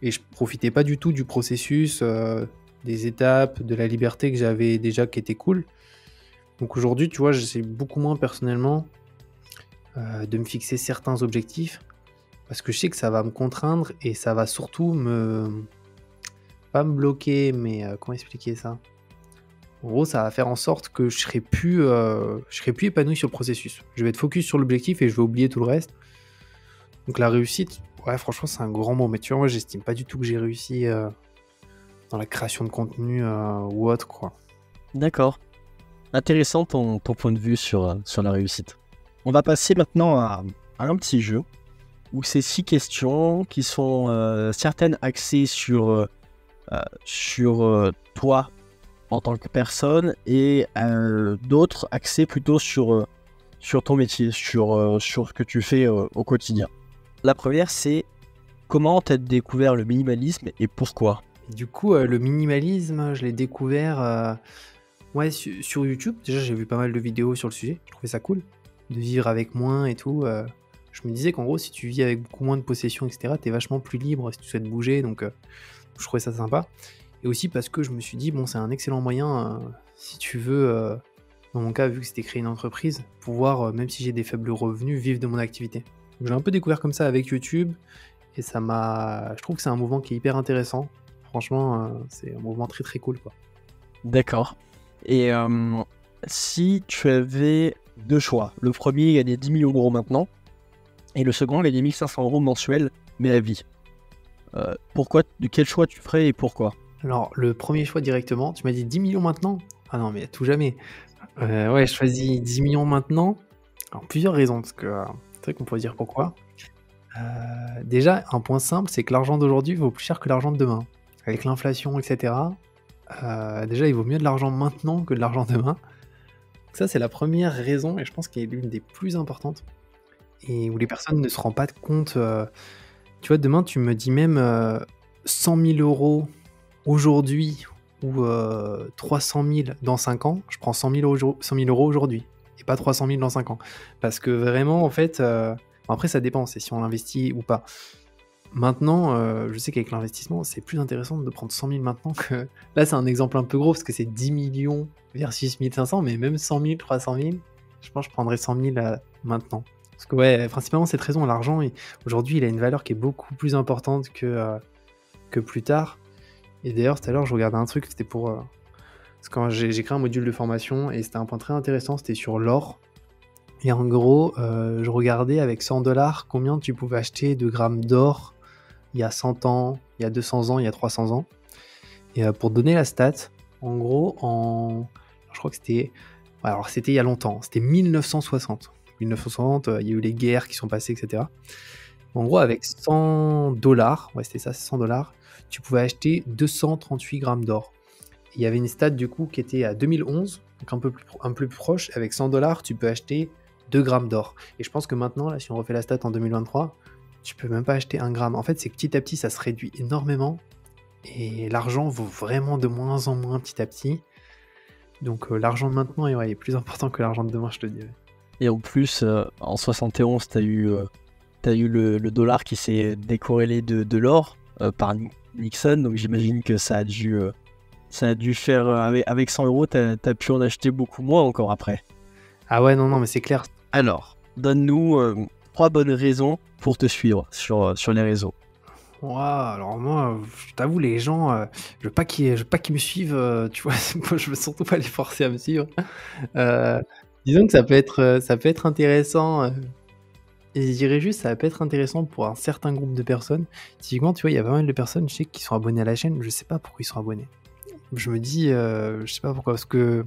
Et je profitais pas du tout du processus, des étapes, de la liberté que j'avais déjà, qui était cool. Donc aujourd'hui, tu vois, j'essaie beaucoup moins personnellement de me fixer certains objectifs, parce que je sais que ça va me contraindre et ça va surtout pas me bloquer, mais comment expliquer ça? En gros, ça va faire en sorte que je serai plus épanoui sur le processus. Je vais être focus sur l'objectif et je vais oublier tout le reste. Donc la réussite, ouais, franchement, c'est un grand mot. Mais tu vois, moi, j'estime pas du tout que j'ai réussi dans la création de contenu ou autre, quoi. D'accord. Intéressant ton point de vue sur la réussite. On va passer maintenant à un petit jeu où c'est 6 questions qui sont certaines axées sur toi en tant que personne, et d'autres axés plutôt sur ton métier, sur ce que tu fais au quotidien. La première, c'est comment tu as découvert le minimalisme et pourquoi? Et du coup, le minimalisme, je l'ai découvert sur YouTube. Déjà, j'ai vu pas mal de vidéos sur le sujet. Je trouvais ça cool de vivre avec moins et tout. je me disais qu'en gros, si tu vis avec beaucoup moins de possessions, etc., t'es vachement plus libre si tu souhaites bouger, donc je trouvais ça sympa. Et aussi parce que je me suis dit, bon, c'est un excellent moyen, si tu veux, dans mon cas, vu que c'était créer une entreprise, pouvoir, même si j'ai des faibles revenus, vivre de mon activité. Donc, j'ai un peu découvert comme ça avec YouTube, et je trouve que c'est un mouvement qui est hyper intéressant. Franchement, c'est un mouvement très très cool, quoi. D'accord. Et si tu avais deux choix, le premier gagner 10 millions d'euros maintenant, et le second gagner 1500 euros mensuels, mais à vie. Quel choix tu ferais et pourquoi? Alors, le premier choix directement, tu m'as dit 10 millions maintenant? Ah non, mais à tout jamais. Ouais, je choisis 10 millions maintenant. Alors, plusieurs raisons, parce que c'est vrai qu'on pourrait dire pourquoi. Déjà, un point simple, c'est que l'argent d'aujourd'hui vaut plus cher que l'argent de demain. Avec l'inflation, etc. Déjà, il vaut mieux de l'argent maintenant que de l'argent demain. Donc ça, c'est la première raison, et je pense qu'elle est l'une des plus importantes. Et où les personnes ne se rendent pas compte. Tu vois, demain, tu me dis même 100 000 euros aujourd'hui ou 300 000 dans 5 ans, je prends 100 000 euros aujourd'hui et pas 300 000 dans 5 ans. Parce que vraiment, en fait, après, ça dépend, c'est si on l'investit ou pas. Maintenant, je sais qu'avec l'investissement, c'est plus intéressant de prendre 100 000 maintenant que... Là, c'est un exemple un peu gros parce que c'est 10 millions versus 1500, mais même 100 000, 300 000, je pense que je prendrais 100 000 maintenant. Parce que, ouais, principalement, cette raison, l'argent, aujourd'hui, il a une valeur qui est beaucoup plus importante que plus tard. Et d'ailleurs, tout à l'heure, je regardais un truc, c'était pour... parce que quand j'ai créé un module de formation, et c'était un point très intéressant, c'était sur l'or. Et en gros, je regardais avec 100$ combien tu pouvais acheter de grammes d'or il y a 100 ans, il y a 200 ans, il y a 300 ans. Et pour donner la stat, en gros, je crois que c'était... Alors, c'était il y a longtemps, c'était 1960. 1960, il y a eu les guerres qui sont passées, etc. En gros, avec 100$, ouais, c'était ça, c'est 100$, tu pouvais acheter 238 grammes d'or. Il y avait une stat du coup qui était à 2011, donc un peu plus proche. Avec 100$, tu peux acheter 2 grammes d'or. Et je pense que maintenant, là, si on refait la stat en 2023, tu peux même pas acheter 1 gramme. En fait, c'est que petit à petit, ça se réduit énormément. Et l'argent vaut vraiment de moins en moins petit à petit. Donc l'argent de maintenant est plus important que l'argent de demain, je te dirais. Et en plus, en 71, t'as eu le dollar qui s'est décorrélé de l'or par Nixon, donc j'imagine que ça a dû faire, avec 100 euros, t'as pu en acheter beaucoup moins encore après. Ah ouais, non, mais c'est clair. Alors, donne-nous 3 bonnes raisons pour te suivre sur les réseaux. Wow, alors moi, je t'avoue, les gens, je veux pas qu'ils me suivent, tu vois, moi, je veux surtout pas les forcer à me suivre. Disons que ça peut être intéressant, et je dirais juste, ça peut être intéressant pour un certain groupe de personnes. Typiquement, tu vois, il y a pas mal de personnes, je sais, qui sont abonnées à la chaîne, je sais pas pourquoi ils sont abonnés. Je me dis, je sais pas pourquoi, parce que,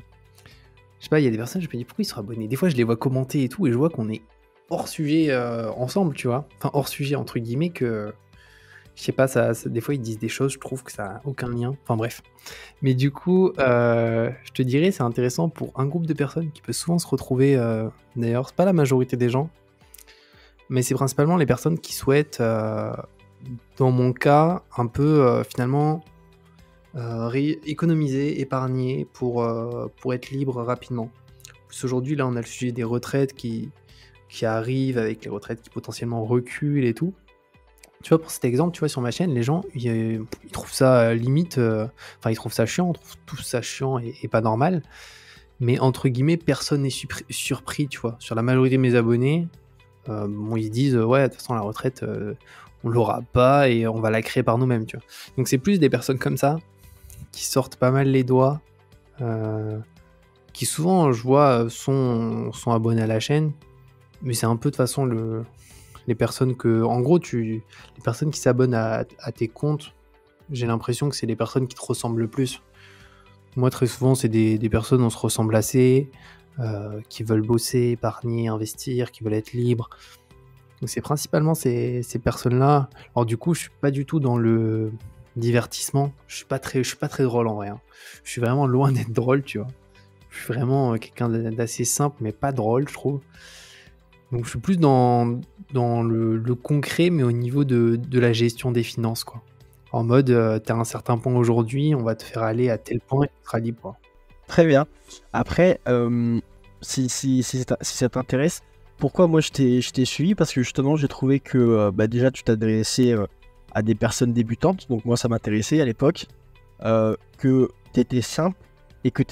je sais pas, il y a des personnes, je me dis pourquoi ils sont abonnés. Des fois, je les vois commenter et tout, et je vois qu'on est hors sujet ensemble, tu vois. Enfin, hors sujet, entre guillemets, que... Je sais pas, des fois ils disent des choses, je trouve que ça n'a aucun lien. Enfin bref. Mais du coup, je te dirais, c'est intéressant pour un groupe de personnes qui peut souvent se retrouver. D'ailleurs, c'est pas la majorité des gens, mais c'est principalement les personnes qui souhaitent, dans mon cas, un peu finalement économiser, épargner pour être libre rapidement. Plus aujourd'hui, là, on a le sujet des retraites qui arrivent, avec les retraites qui potentiellement reculent et tout. Tu vois, pour cet exemple, tu vois, sur ma chaîne, les gens, ils trouvent ça limite... Enfin, ils trouvent ça chiant, on trouve tout ça chiant et pas normal. Mais entre guillemets, personne n'est surpris, tu vois. Sur la majorité de mes abonnés, bon, ils disent, ouais, de toute façon, la retraite, on l'aura pas et on va la créer par nous-mêmes, tu vois. Donc, c'est plus des personnes comme ça, qui sortent pas mal les doigts, qui souvent, je vois, sont abonnés à la chaîne. Mais c'est un peu, de toute façon, les personnes que... En gros, les personnes qui s'abonnent à tes comptes, j'ai l'impression que c'est les personnes qui te ressemblent le plus. Moi, très souvent, c'est des personnes, on se ressemble assez, qui veulent bosser, épargner, investir, qui veulent être libres. Donc c'est principalement ces personnes-là. Alors du coup, je suis pas du tout dans le divertissement. Je suis pas très drôle en vrai. Hein. Je suis vraiment loin d'être drôle, tu vois. Je suis vraiment quelqu'un d'assez simple, mais pas drôle, je trouve. Donc je suis plus dans le concret, mais au niveau de la gestion des finances, quoi. En mode, t'as un certain point aujourd'hui, on va te faire aller à tel point et tu seras libre, quoi. Très bien. Après, si ça t'intéresse, pourquoi moi je t'ai suivi? Parce que justement, j'ai trouvé que déjà tu t'adressais à des personnes débutantes, donc moi ça m'intéressait à l'époque, que t'étais simple et que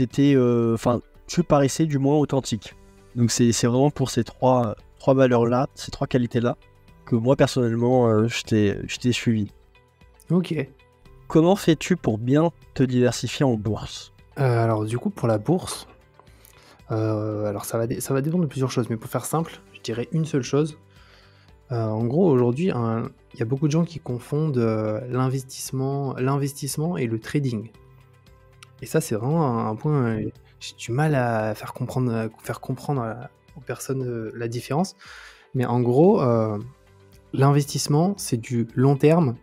tu paraissais du moins authentique. Donc c'est vraiment pour ces trois valeurs-là, ces trois qualités-là, que moi personnellement je t'ai suivi. Ok. Comment fais-tu pour bien te diversifier en bourse? Alors du coup pour la bourse, alors ça va dépendre de plusieurs choses, mais pour faire simple, je dirais une seule chose. En gros aujourd'hui, il y a beaucoup de gens qui confondent l'investissement et le trading. Et ça c'est vraiment un point, j'ai du mal à faire comprendre aux personnes la différence. Mais en gros, l'investissement c'est du long terme.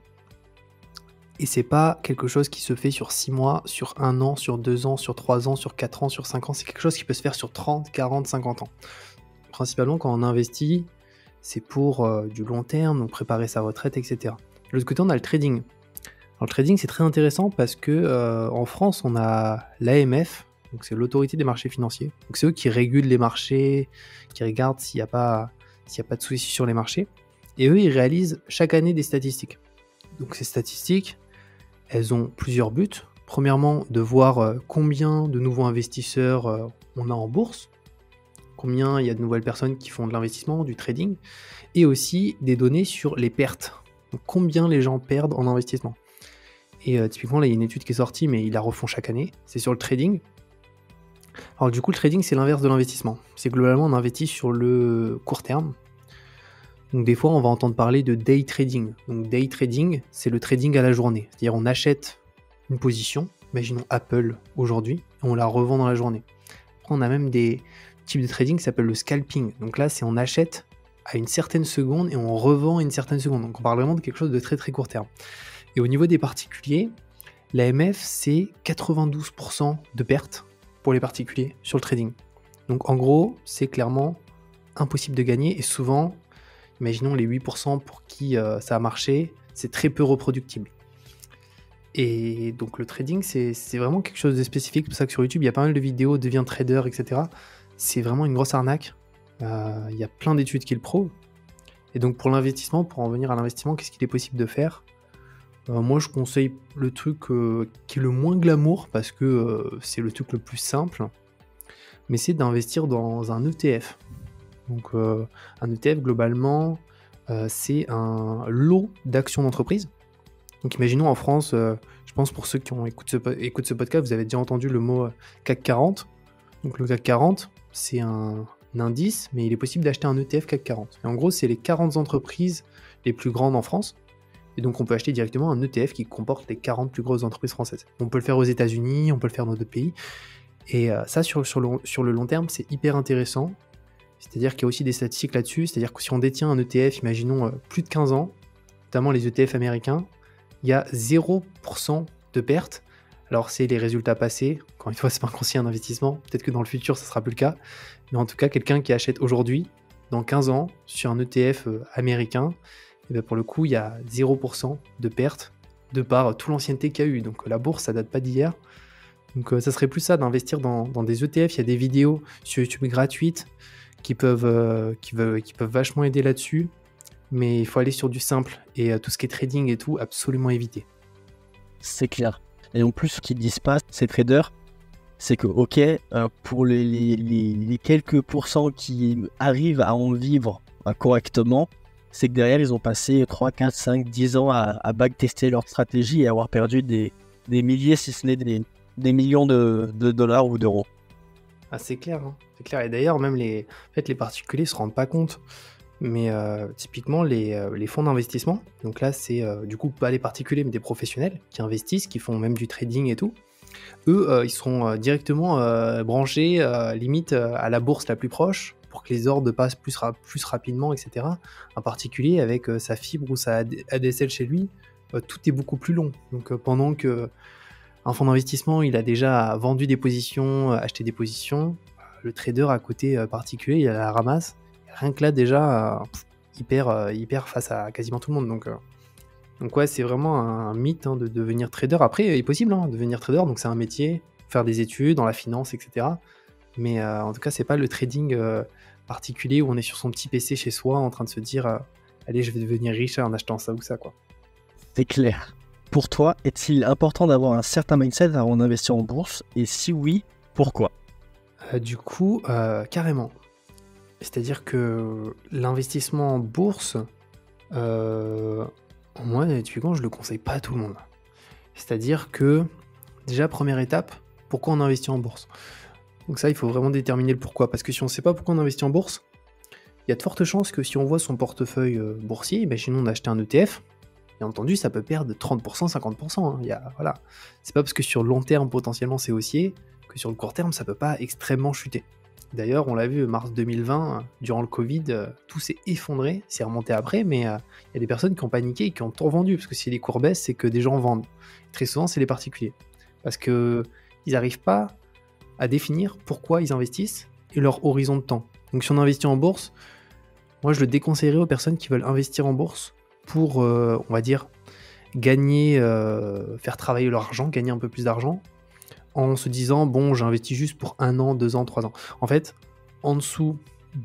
Et c'est pas quelque chose qui se fait sur 6 mois, sur 1 an, sur 2 ans, sur 3 ans, sur 4 ans, sur 5 ans. C'est quelque chose qui peut se faire sur 30, 40, 50 ans. Principalement, quand on investit, c'est pour du long terme, donc préparer sa retraite, etc. De l'autre côté, on a le trading. Alors, le trading, c'est très intéressant parce que en France, on a l'AMF, donc c'est l'autorité des marchés financiers. Donc, c'est eux qui régulent les marchés, qui regardent s'il n'y a pas de soucis sur les marchés. Et eux, ils réalisent chaque année des statistiques. Donc, ces statistiques, elles ont plusieurs buts. Premièrement, de voir combien de nouveaux investisseurs on a en bourse, combien il y a de nouvelles personnes qui font de l'investissement, du trading, et aussi des données sur les pertes. Donc, combien les gens perdent en investissement. Et typiquement, là, il y a une étude qui est sortie, mais ils la refont chaque année. C'est sur le trading. Alors du coup, le trading, c'est l'inverse de l'investissement. C'est globalement, on investit sur le court terme. Donc des fois, on va entendre parler de day trading. Donc day trading, c'est le trading à la journée. C'est-à-dire on achète une position, imaginons Apple aujourd'hui, et on la revend dans la journée. Après, on a même des types de trading qui s'appellent le scalping. Donc là, c'est on achète à une certaine seconde et on revend à une certaine seconde. Donc on parle vraiment de quelque chose de très très court terme. Et au niveau des particuliers, l'AMF, c'est 92% de pertes pour les particuliers sur le trading. Donc en gros, c'est clairement impossible de gagner et souvent, imaginons les 8% pour qui ça a marché, c'est très peu reproductible. Et donc le trading, c'est vraiment quelque chose de spécifique. C'est pour ça que sur YouTube, il y a pas mal de vidéos, deviens trader, etc. C'est vraiment une grosse arnaque. Il y a plein d'études qui le prouvent. Et donc pour l'investissement, pour en venir à l'investissement, qu'est-ce qu'il est possible de faire ? Moi, je conseille le truc qui est le moins glamour parce que c'est le truc le plus simple. Mais c'est d'investir dans un ETF. Donc un ETF, globalement, c'est un lot d'actions d'entreprise. Donc imaginons en France, je pense pour ceux qui écoutent ce podcast, vous avez déjà entendu le mot CAC 40. Donc le CAC 40, c'est un indice, mais il est possible d'acheter un ETF CAC 40. Et en gros, c'est les 40 entreprises les plus grandes en France. Et donc on peut acheter directement un ETF qui comporte les 40 plus grosses entreprises françaises. On peut le faire aux États-Unis, on peut le faire dans d'autres pays. Et ça, sur le long terme, c'est hyper intéressant. C'est-à-dire qu'il y a aussi des statistiques là-dessus. C'est-à-dire que si on détient un ETF, imaginons plus de 15 ans, notamment les ETF américains, il y a 0% de perte. Alors c'est les résultats passés. Encore une fois, c'est pas un conseil en investissement. Peut-être que dans le futur, ça sera plus le cas. Mais en tout cas, quelqu'un qui achète aujourd'hui, dans 15 ans, sur un ETF américain, et bien pour le coup, il y a 0% de perte de par toute l'ancienneté qu'il y a eu. Donc la bourse, ça date pas d'hier. Donc ça serait plus ça, d'investir dans des ETF. Il y a des vidéos sur YouTube gratuites qui peuvent vachement aider là-dessus. Mais il faut aller sur du simple. Et tout ce qui est trading et tout, absolument éviter. C'est clair. Et en plus, ce qu'ils disent pas, ces traders, c'est que, ok, pour les quelques pourcents qui arrivent à en vivre correctement, c'est que derrière, ils ont passé 3, 4, 5, 10 ans à backtester leur stratégie et avoir perdu des milliers, si ce n'est des millions de dollars ou d'euros. Ah, c'est clair, hein. C'est clair. Et d'ailleurs, même les particuliers ne se rendent pas compte. Mais typiquement, les fonds d'investissement, donc là, c'est du coup pas les particuliers, mais des professionnels qui investissent, qui font même du trading et tout. Eux, ils seront directement branchés, limite, à la bourse la plus proche, pour que les ordres passent plus rapidement, etc. Un particulier, avec sa fibre ou sa ADSL chez lui, tout est beaucoup plus long. Donc pendant que un fonds d'investissement, il a déjà vendu des positions, acheté des positions, le trader à côté particulier, il a la ramasse. Rien que là, déjà, hyper face à quasiment tout le monde. Donc ouais, c'est vraiment un mythe de devenir trader. Après, il est possible de devenir trader, donc c'est un métier, faire des études dans la finance, etc. Mais en tout cas, c'est pas le trading particulier où on est sur son petit PC chez soi en train de se dire allez, je vais devenir riche en achetant ça ou ça, quoi. C'est clair. Pour toi, est-il important d'avoir un certain mindset avant d'investir en bourse? Et si oui, pourquoi? Du coup, carrément. C'est-à-dire que l'investissement en bourse, moi, typiquement, je le conseille pas à tout le monde. C'est-à-dire que, déjà, première étape, pourquoi on investit en bourse? Donc ça, il faut vraiment déterminer le pourquoi. Parce que si on ne sait pas pourquoi on investit en bourse, il y a de fortes chances que si on voit son portefeuille boursier, imaginons on a acheté un ETF, bien entendu, ça peut perdre de 30%, 50%. Hein. Voilà. C'est pas parce que sur le long terme, potentiellement, c'est haussier, que sur le court terme, ça peut pas extrêmement chuter. D'ailleurs, on l'a vu, mars 2020, durant le Covid, tout s'est effondré, c'est remonté après, mais il y a des personnes qui ont paniqué et qui ont tout revendu, parce que si les cours baissent, c'est que des gens vendent. Très souvent, c'est les particuliers. Parce qu'ils n'arrivent pas à définir pourquoi ils investissent et leur horizon de temps. Donc si on investit en bourse, moi je le déconseillerais aux personnes qui veulent investir en bourse pour, on va dire, gagner, faire travailler leur argent, gagner un peu plus d'argent, en se disant, bon, j'investis juste pour 1 an, 2 ans, 3 ans. En fait, en dessous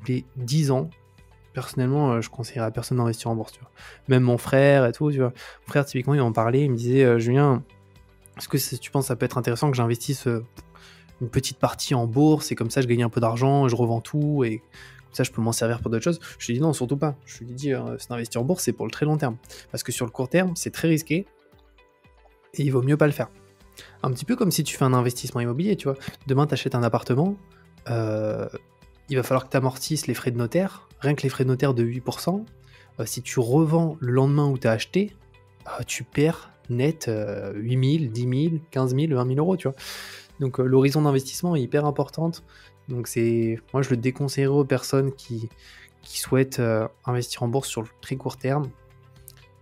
des 10 ans, personnellement, je conseillerais à personne d'investir en bourse, tu vois. Même mon frère et tout, tu vois. Mon frère, typiquement, il m'en parlait, il me disait, Julien, est-ce que tu penses que ça peut être intéressant que j'investisse une petite partie en bourse, et comme ça, je gagne un peu d'argent, je revends tout, et comme ça, je peux m'en servir pour d'autres choses? Je lui ai dit non, surtout pas. Je lui ai dit, c'est d'investir en bourse, c'est pour le très long terme. Parce que sur le court terme, c'est très risqué, et il vaut mieux pas le faire. Un petit peu comme si tu fais un investissement immobilier, tu vois. Demain, tu achètes un appartement, il va falloir que tu amortisses les frais de notaire, rien que les frais de notaire de 8%. Si tu revends le lendemain où tu as acheté, tu perds net 8 000, 10 000, 15 000, 20 000 euros, tu vois. Donc l'horizon d'investissement est hyper importante. Donc moi, je le déconseillerais aux personnes qui souhaitent investir en bourse sur le très court terme,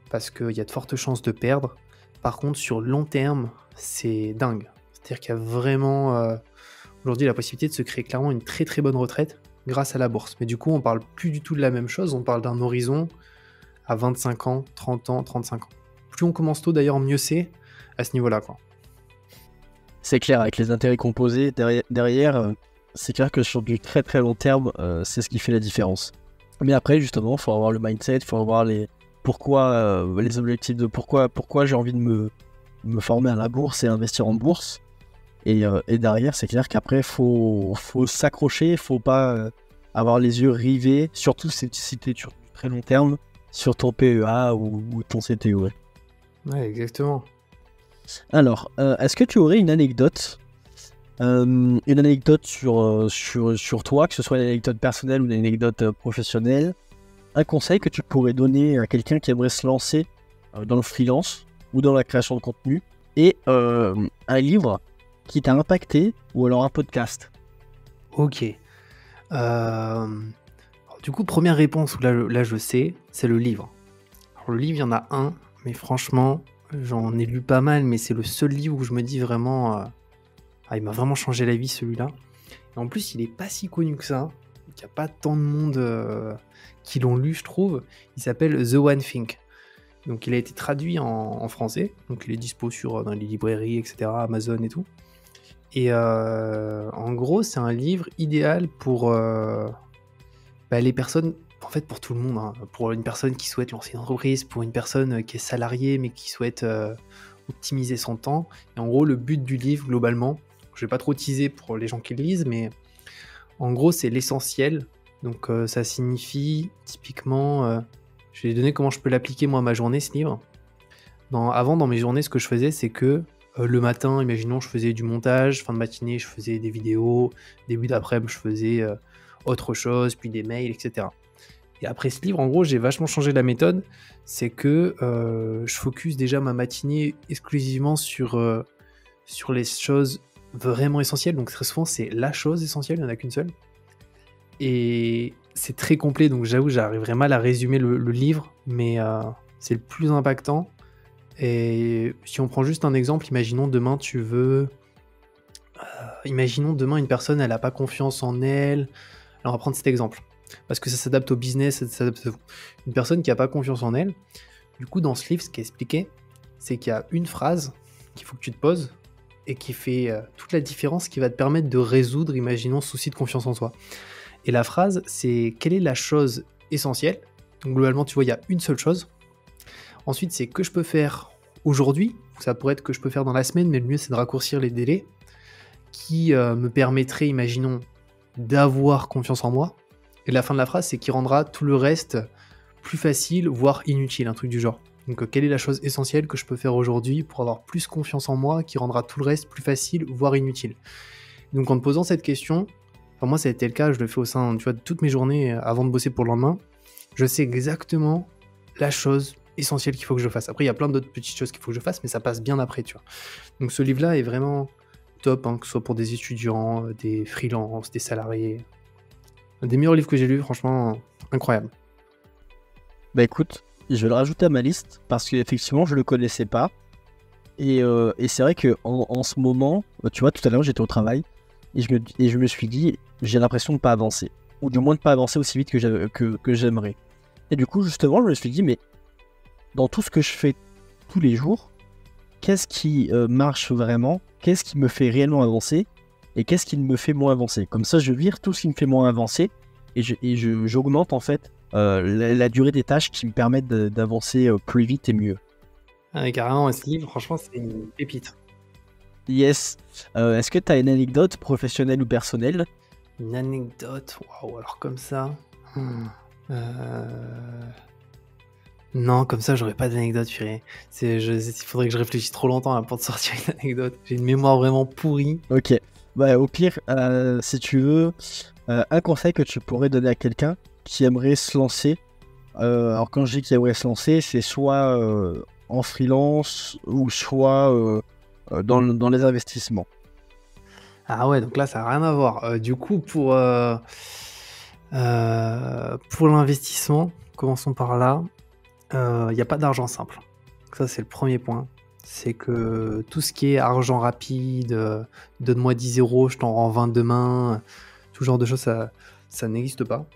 parce qu'il y a de fortes chances de perdre. Par contre, sur le long terme, c'est dingue. C'est-à-dire qu'il y a vraiment aujourd'hui la possibilité de se créer clairement une très très bonne retraite grâce à la bourse. Mais du coup, on parle plus du tout de la même chose, on parle d'un horizon à 25 ans, 30 ans, 35 ans. Plus on commence tôt d'ailleurs, mieux c'est à ce niveau-là, quoi. C'est clair, avec les intérêts composés derrière, c'est clair que sur du très très long terme, c'est ce qui fait la différence. Mais après, justement, il faut avoir le mindset, il faut avoir les objectifs de pourquoi j'ai envie de me former à la bourse et investir en bourse. Et derrière, c'est clair qu'après, faut s'accrocher, faut pas avoir les yeux rivés, surtout si tu es sur du très long terme, sur ton PEA ou ton CTO. Ouais, exactement. Alors, est-ce que tu aurais une anecdote sur toi, que ce soit une anecdote personnelle ou une anecdote professionnelle, un conseil que tu pourrais donner à quelqu'un qui aimerait se lancer dans le freelance ou dans la création de contenu, et un livre qui t'a impacté, ou alors un podcast? Ok. Alors, du coup, première réponse, là je sais, c'est le livre. Alors, le livre, il y en a un, mais franchement, j'en ai lu pas mal, mais c'est le seul livre où je me dis vraiment... il m'a vraiment changé la vie, celui-là. Et en plus, il est pas si connu que ça. Il n'y a pas tant de monde qui l'ont lu, je trouve. Il s'appelle The One Thing. Donc, il a été traduit en français. Donc, il est dispo dans les librairies, etc., Amazon et tout. Et en gros, c'est un livre idéal pour les personnes, en fait pour tout le monde, hein. Pour une personne qui souhaite lancer une entreprise, pour une personne qui est salariée mais qui souhaite optimiser son temps. Et en gros, le but du livre, globalement, je vais pas trop teaser pour les gens qui le lisent, mais en gros, c'est l'essentiel. Donc ça signifie typiquement, je vais lui donner comment je peux l'appliquer moi à ma journée, ce livre. Avant, dans mes journées, ce que je faisais, c'est que le matin, imaginons, je faisais du montage, fin de matinée, je faisais des vidéos, début d'après-midi, je faisais autre chose, puis des mails, etc. Et après ce livre, en gros, j'ai vachement changé la méthode. C'est que je focus déjà ma matinée exclusivement sur les choses vraiment essentielles. Donc très souvent, c'est la chose essentielle, il n'y en a qu'une seule. Et c'est très complet, donc j'avoue, j'arriverai mal à résumer le livre, mais c'est le plus impactant. Et si on prend juste un exemple, imaginons demain une personne, elle n'a pas confiance en elle. Alors on va prendre cet exemple, parce que ça s'adapte au business, ça s'adapte à vous. Une personne qui n'a pas confiance en elle, du coup dans ce livre, ce qui est expliqué, c'est qu'il y a une phrase qu'il faut que tu te poses, et qui fait toute la différence, qui va te permettre de résoudre, imaginons, ce souci de confiance en soi. Et la phrase, c'est quelle est la chose essentielle? Donc globalement, tu vois, il y a une seule chose. Ensuite, c'est que je peux faire aujourd'hui. Ça pourrait être que je peux faire dans la semaine, mais le mieux, c'est de raccourcir les délais qui me permettrait, imaginons, d'avoir confiance en moi. Et la fin de la phrase, c'est qui rendra tout le reste plus facile, voire inutile, un truc du genre. Donc, quelle est la chose essentielle que je peux faire aujourd'hui pour avoir plus confiance en moi, qui rendra tout le reste plus facile, voire inutile? Donc, en te posant cette question, enfin, moi, ça a été le cas, je le fais au sein, tu vois, de toutes mes journées avant de bosser pour le lendemain. Je sais exactement la chose essentielle qu'il faut que je fasse. Après, il y a plein d'autres petites choses qu'il faut que je fasse, mais ça passe bien après, tu vois. Donc, ce livre-là est vraiment top, hein, que ce soit pour des étudiants, des freelances, des salariés. Un des meilleurs livres que j'ai lus, franchement, incroyable. Bah écoute, je vais le rajouter à ma liste parce qu'effectivement je le connaissais pas. Et c'est vrai que en ce moment, tu vois, tout à l'heure j'étais au travail et je me suis dit, j'ai l'impression de pas avancer. Ou du moins de pas avancer aussi vite que j'aimerais. Et du coup, justement, je me suis dit, mais dans tout ce que je fais tous les jours, qu'est-ce qui marche vraiment? Qu'est-ce qui me fait réellement avancer? Et qu'est-ce qui me fait moins avancer? Comme ça, je vire tout ce qui me fait moins avancer et j'augmente en fait la durée des tâches qui me permettent d'avancer plus vite et mieux. Ah, et carrément, ce livre, franchement, c'est une pépite. Yes. Est-ce que tu as une anecdote professionnelle ou personnelle? Une anecdote, waouh, alors comme ça. Non, comme ça, j'aurais pas d'anecdote, purée. Il faudrait que je réfléchisse trop longtemps là, pour te sortir une anecdote. J'ai une mémoire vraiment pourrie. Ok. Bah, au pire, si tu veux, un conseil que tu pourrais donner à quelqu'un qui aimerait se lancer. Alors, quand je dis qu'il aimerait se lancer, c'est soit en freelance ou soit dans les investissements. Ah ouais, donc là, ça n'a rien à voir. Du coup, pour l'investissement, commençons par là. Il n'y a pas d'argent simple. Donc ça, c'est le premier point. C'est que tout ce qui est argent rapide, donne-moi 10 euros, je t'en rends 20 demain, tout genre de choses, ça n'existe pas.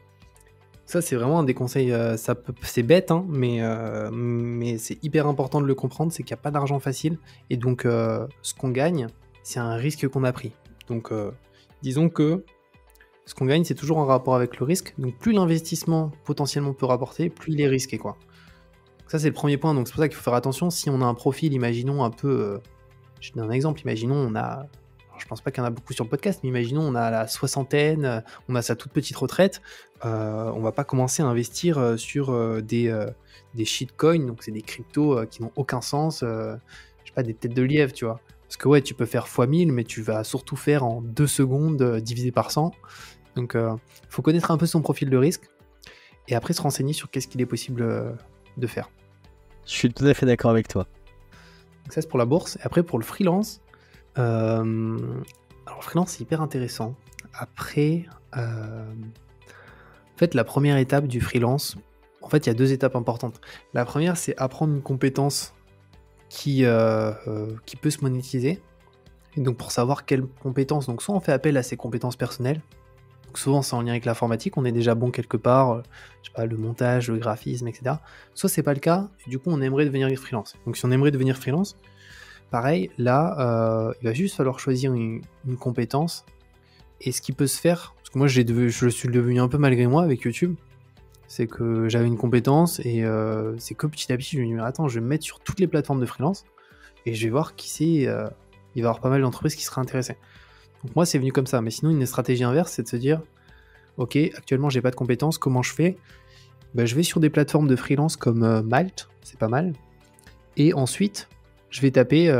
Ça, c'est vraiment un des conseils, c'est bête, hein, mais c'est hyper important de le comprendre, c'est qu'il n'y a pas d'argent facile, et donc ce qu'on gagne, c'est un risque qu'on a pris. Donc disons que ce qu'on gagne, c'est toujours en rapport avec le risque, donc plus l'investissement potentiellement peut rapporter, plus il est risqué, quoi. Donc ça, c'est le premier point, donc c'est pour ça qu'il faut faire attention. Si on a un profil, imaginons un peu, je te donne un exemple, imaginons on a, alors, je pense pas qu'il y en a beaucoup sur le podcast, mais imaginons on a la soixantaine, on a sa toute petite retraite, on va pas commencer à investir sur des shitcoins, donc c'est des cryptos qui n'ont aucun sens, je sais pas, des têtes de lièvre, tu vois. Parce que ouais, tu peux faire x1000, mais tu vas surtout faire en 2 secondes divisé par 100. Donc faut connaître un peu son profil de risque, et après se renseigner sur qu'est-ce qu'il est possible de faire. Je suis tout à fait d'accord avec toi. Donc ça, c'est pour la bourse. Et après, pour le freelance, alors le freelance, c'est hyper intéressant. Après, en fait, la première étape du freelance, en fait, il y a 2 étapes importantes. La première, c'est apprendre une compétence qui peut se monétiser. Et donc, pour savoir quelle compétence, donc soit on fait appel à ses compétences personnelles, donc souvent c'est en lien avec l'informatique, on est déjà bon quelque part, je sais pas, le montage, le graphisme, etc. Soit c'est pas le cas, et du coup on aimerait devenir freelance. Donc si on aimerait devenir freelance, pareil, là, il va juste falloir choisir une compétence, et ce qui peut se faire, parce que moi je suis devenu un peu malgré moi avec YouTube, c'est que j'avais une compétence, et c'est que petit à petit, je me dis, attends, je vais me mettre sur toutes les plateformes de freelance, et je vais voir qui c'est, il va y avoir pas mal d'entreprises qui seraient intéressées. Donc moi, c'est venu comme ça. Mais sinon, une stratégie inverse, c'est de se dire, ok, actuellement, j'ai pas de compétences, comment je fais? Je vais sur des plateformes de freelance comme Malte, c'est pas mal. Et ensuite, je vais taper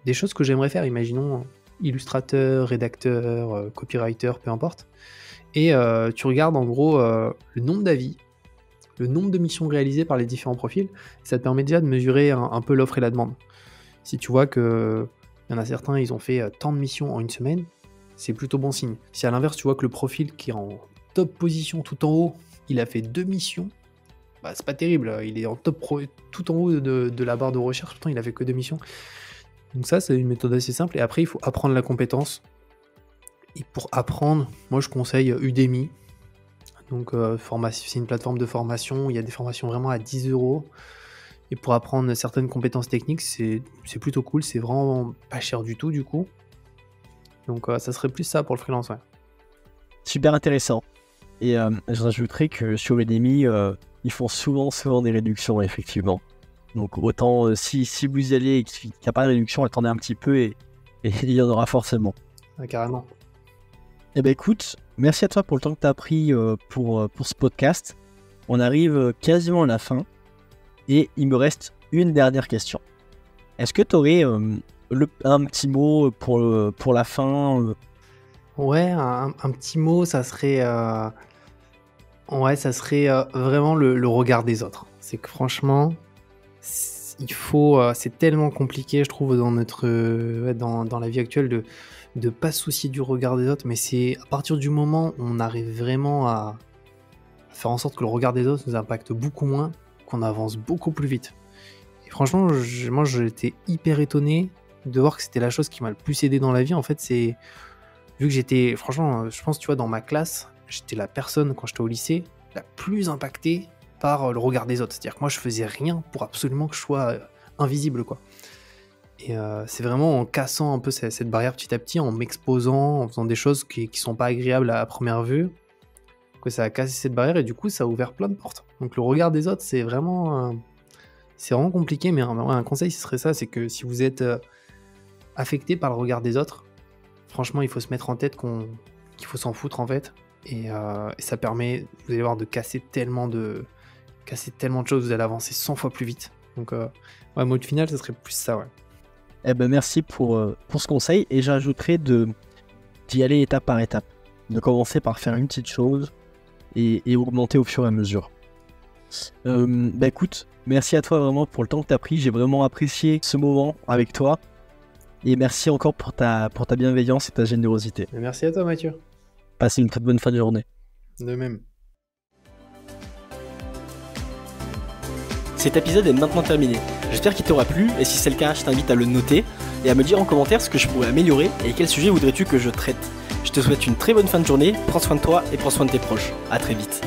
des choses que j'aimerais faire. Imaginons illustrateur, rédacteur, copywriter, peu importe. Et tu regardes en gros le nombre d'avis, le nombre de missions réalisées par les différents profils. Ça te permet déjà de mesurer un peu l'offre et la demande. Si tu vois que il y en a certains, ils ont fait tant de missions en une semaine, c'est plutôt bon signe. Si à l'inverse, tu vois que le profil qui est en top position tout en haut, il a fait 2 missions, c'est pas terrible. Il est en top tout en haut de la barre de recherche, pourtant il a fait que 2 missions. Donc ça, c'est une méthode assez simple. Et après, il faut apprendre la compétence. Et pour apprendre, moi je conseille Udemy. Donc c'est une plateforme de formation, il y a des formations vraiment à 10 €. Et pour apprendre certaines compétences techniques, c'est plutôt cool, c'est vraiment pas cher du tout du coup. Donc ça serait plus ça pour le freelance, ouais. Super intéressant. Et je rajouterais que sur Udemy, ils font souvent des réductions, effectivement. Donc autant, si vous y allez et qu'il n'y a pas de réduction, attendez un petit peu et il y en aura forcément. Ah, carrément. Eh ben écoute, merci à toi pour le temps que tu as pris pour ce podcast. On arrive quasiment à la fin et il me reste une dernière question. Est-ce que tu aurais un petit mot pour la fin Ouais, un petit mot, ça serait vraiment le regard des autres. C'est que franchement, c'est tellement compliqué, je trouve, dans dans la vie actuelle de pas se soucier du regard des autres, mais c'est à partir du moment où on arrive vraiment à faire en sorte que le regard des autres nous impacte beaucoup moins, qu'on avance beaucoup plus vite. Et franchement, moi j'étais hyper étonné de voir que c'était la chose qui m'a le plus aidé dans la vie. En fait, c'est vu que j'étais, franchement, je pense, tu vois, dans ma classe, j'étais la personne, quand j'étais au lycée, la plus impactée par le regard des autres. C'est-à-dire que moi, je faisais rien pour absolument que je sois invisible, quoi. Et c'est vraiment en cassant un peu cette barrière petit à petit, en m'exposant, en faisant des choses qui sont pas agréables à première vue, que ça a cassé cette barrière et du coup, ça a ouvert plein de portes. Donc le regard des autres, c'est vraiment compliqué, mais un conseil, ce serait ça, c'est que si vous êtes affecté par le regard des autres, franchement, il faut se mettre en tête qu'il faut s'en foutre, en fait. Et ça permet, vous allez voir, de casser tellement de choses, vous allez avancer 100 fois plus vite. Donc, mot final, ça serait plus ça, ouais. Eh ben merci pour ce conseil et j'ajouterais d'y aller étape par étape. De commencer par faire une petite chose et augmenter au fur et à mesure. Écoute, merci à toi vraiment pour le temps que tu as pris. J'ai vraiment apprécié ce moment avec toi. Et merci encore pour ta bienveillance et ta générosité. Et merci à toi, Mathieu. Passez une très bonne fin de journée. De même. Cet épisode est maintenant terminé. J'espère qu'il t'aura plu et si c'est le cas, je t'invite à le noter et à me dire en commentaire ce que je pourrais améliorer et quel sujet voudrais-tu que je traite. Je te souhaite une très bonne fin de journée, prends soin de toi et prends soin de tes proches. À très vite.